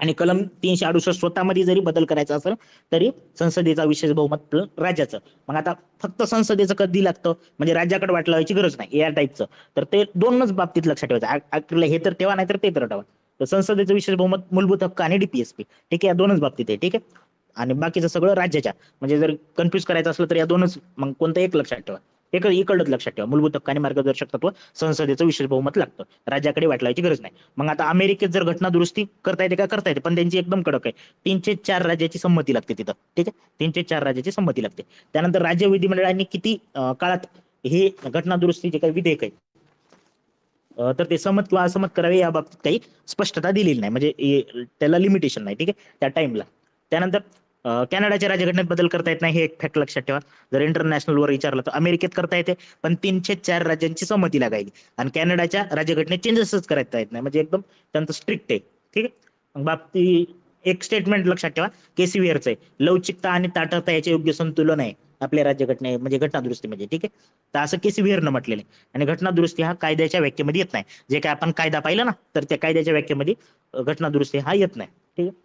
आणि कलम 368 स्वतःमध्ये जरी बदल करायचा असेल तरी संसदेचा विशेष बहुमत राज्याचं. मग आता फक्त संसदेचं कधी लागतं, म्हणजे राज्याकडे वाट लावायची गरज नाही या टाईपचं. तर ते 2च बाबतीत लक्षात ठेवायचं, हे तर ठेवा नाही तर ते तर ठेवा. तर संसदेचं विशेष बहुमत मूलभूत हक्क आणि डीपीएसपी. ठीक आहे. या 2च बाबतीत आहे. ठीक आहे. आणि बाकीचं सगळं राज्याच्या, म्हणजे जर कन्फ्युज करायचं असलं तर या 2च, मग कोणतं एक लक्षात ठेवा, इकडच लक्षात ठेवा, मूलभूत हक्क आणि मार्गदर्शक तत्व संसदेचं विशेष बहुमत लागतं, राज्याकडे वाटलायची गरज नाही. मग आता अमेरिकेत जर घटना दुरुस्ती करता येते का, करता येते, पण त्यांची एकदम कडक आहे, 304 राज्याची संमती लागते तिथं. ठीक आहे. 304 राज्याची संमती लागते. त्यानंतर राज्य विधिमंडळांनी किती काळात हे घटना दुरुस्तीचे काही विधेयक आहे तर ते सहमत किंवा असहमत करावे या बाबतीत काही स्पष्टता दिलेली नाही, म्हणजे त्याला लिमिटेशन नाही. ठीक आहे. त्या टाइमला. त्यानंतर कॅनडाच्या राज्यघटनेत बदल करता येत नाही, हे एक फॅक्ट लक्षात ठेवा. जर इंटरनॅशनल वर विचारलं तर अमेरिकेत करता येते, पण 304 राज्यांची संमती लागायची. आणि कॅनडाच्या राज्यघटनेत चेंजेसच करता येत नाही, म्हणजे एकदम त्यांचं स्ट्रिक्ट आहे. ठीक आहे. बाबती एक स्टेटमेंट लक्षात ठेवा केसीव्हियरचं आहे, लवचिकता आणि ताठरता याचे योग्य संतुलन आहे आपल्या राज्यघटने म्हणजे घटनादुरुस्तीमध्ये, ठीक आहे. तर असं केसी विहेरनं म्हटलेलं आहे. आणि घटनादुरुस्ती हा कायद्याच्या व्याख्येमध्ये येत नाही. जे काय आपण कायदा पाहिला ना, तर त्या कायद्याच्या व्याख्येमध्ये घटनादुरुस्ती हा येत नाही, ठीक आहे.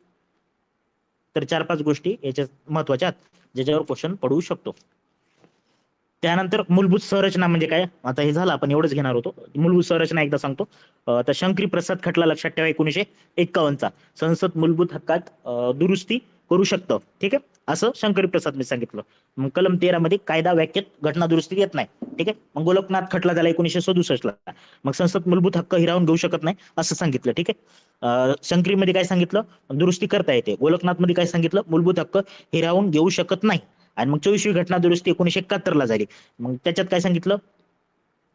तर 4-5 गोष्टी याच्या महत्वाच्या ज्याच्यावर क्वेश्चन पडू शकतो. त्यानंतर मूलभूत संरचना म्हणजे काय, आता हे झालं आपण एवढंच घेणार होतो. मूलभूत संरचना एकदा सांगतो. तर शंकरी प्रसाद खटला लक्षात ठेवा 1951चा. संसद मूलभूत हक्कात दुरुस्ती करू शकतं, ठीक आहे. असं शंकरी प्रसाद मी सांगितलं. मग कलम 13 मध्ये कायदा व्याख्येत घटना दुरुस्ती येत नाही, ठीक आहे. मग गोलकनाथ खटला झाला 1967ला. मग संसद मूलभूत हक्क हिरावून घेऊ शकत नाही असं सांगितलं, ठीक आहे. शंकरीमध्ये काय सांगितलं, दुरुस्ती करता येते. गोलकनाथ मध्ये काय सांगितलं, मूलभूत हक्क हिरावून घेऊ शकत नाही. आणि मग 24वी घटना दुरुस्ती 1971ला झाली. मग त्याच्यात काय सांगितलं,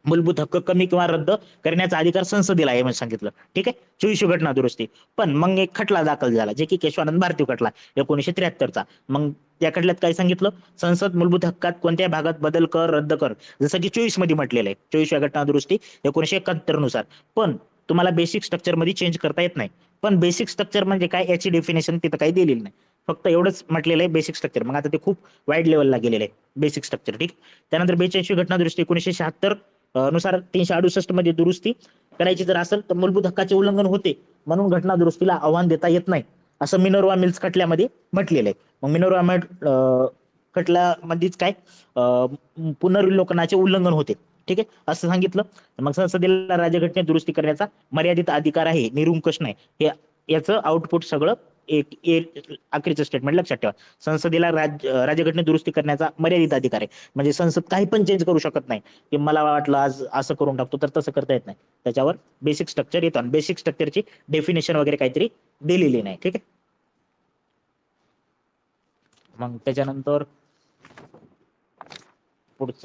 मूलभूत हक्क कमी किंवा रद्द करण्याचा अधिकार संसदेला आहे म्हणून सांगितलं, ठीक आहे. 24वी घटना दुरुस्ती. पण मग एक खटला दाखल झाला, जे की केशवानंद भारती खटला 1973चा. मग त्या खटल्यात काय सांगितलं, संसद मूलभूत हक्कात कोणत्या भागात बदल कर, रद्द कर, जसं की 24 मध्ये म्हटलेलं आहे, 24व्या घटना दुरुस्ती 1971 नुसार. पण तुम्हाला बेसिक स्ट्रक्चर मध्ये चेंज करता येत नाही. पण बेसिक स्ट्रक्चर म्हणजे काय याची डेफिनेशन तिथं काही दिलेली नाही, फक्त एवढंच म्हटलेलं आहे बेसिक स्ट्रक्चर. मग आता ते खूप वाईड लेवलला गेलेलं आहे बेसिक स्ट्रक्चर, ठीक. त्यानंतर 42वी घटना दुरुस्ती 1976 नुसार 368 मध्ये दुरुस्ती करायची जर असेल तर मूलभूत हक्काचे उल्लंघन होते, म्हणून घटना दुरुस्तीला आव्हान देता येत नाही, असं मिनर्वा मिल्स खटल्यामध्ये म्हटलेलं आहे. मग मिनर्वा खटल्यामध्येच काय पुनर्विलोकनाचे उल्लंघन होते, ठीक आहे, असं सांगितलं. मग संसदेला राज्यघटनेत दुरुस्ती करण्याचा मर्यादित अधिकार आहे, निरुंकुश नाही. हे याचं आउटपुट सगळं एक अखेरचं स्टेटमेंट लक्षात ठेवा. संसदेला राज्यघटनेत दुरुस्ती करण्याचा मर्यादित अधिकार आहे, म्हणजे संसद काही पण चेंज करू शकत नाही, की मला वाटलं आज असं करून टाकतो तर तसं करता येत नाही. त्याच्यावर बेसिक स्ट्रक्चर येतं आणि बेसिक स्ट्रक्चरची डेफिनेशन वगैरे काहीतरी दिलेली नाही, ठीक आहे. मग त्याच्यानंतर पुढचं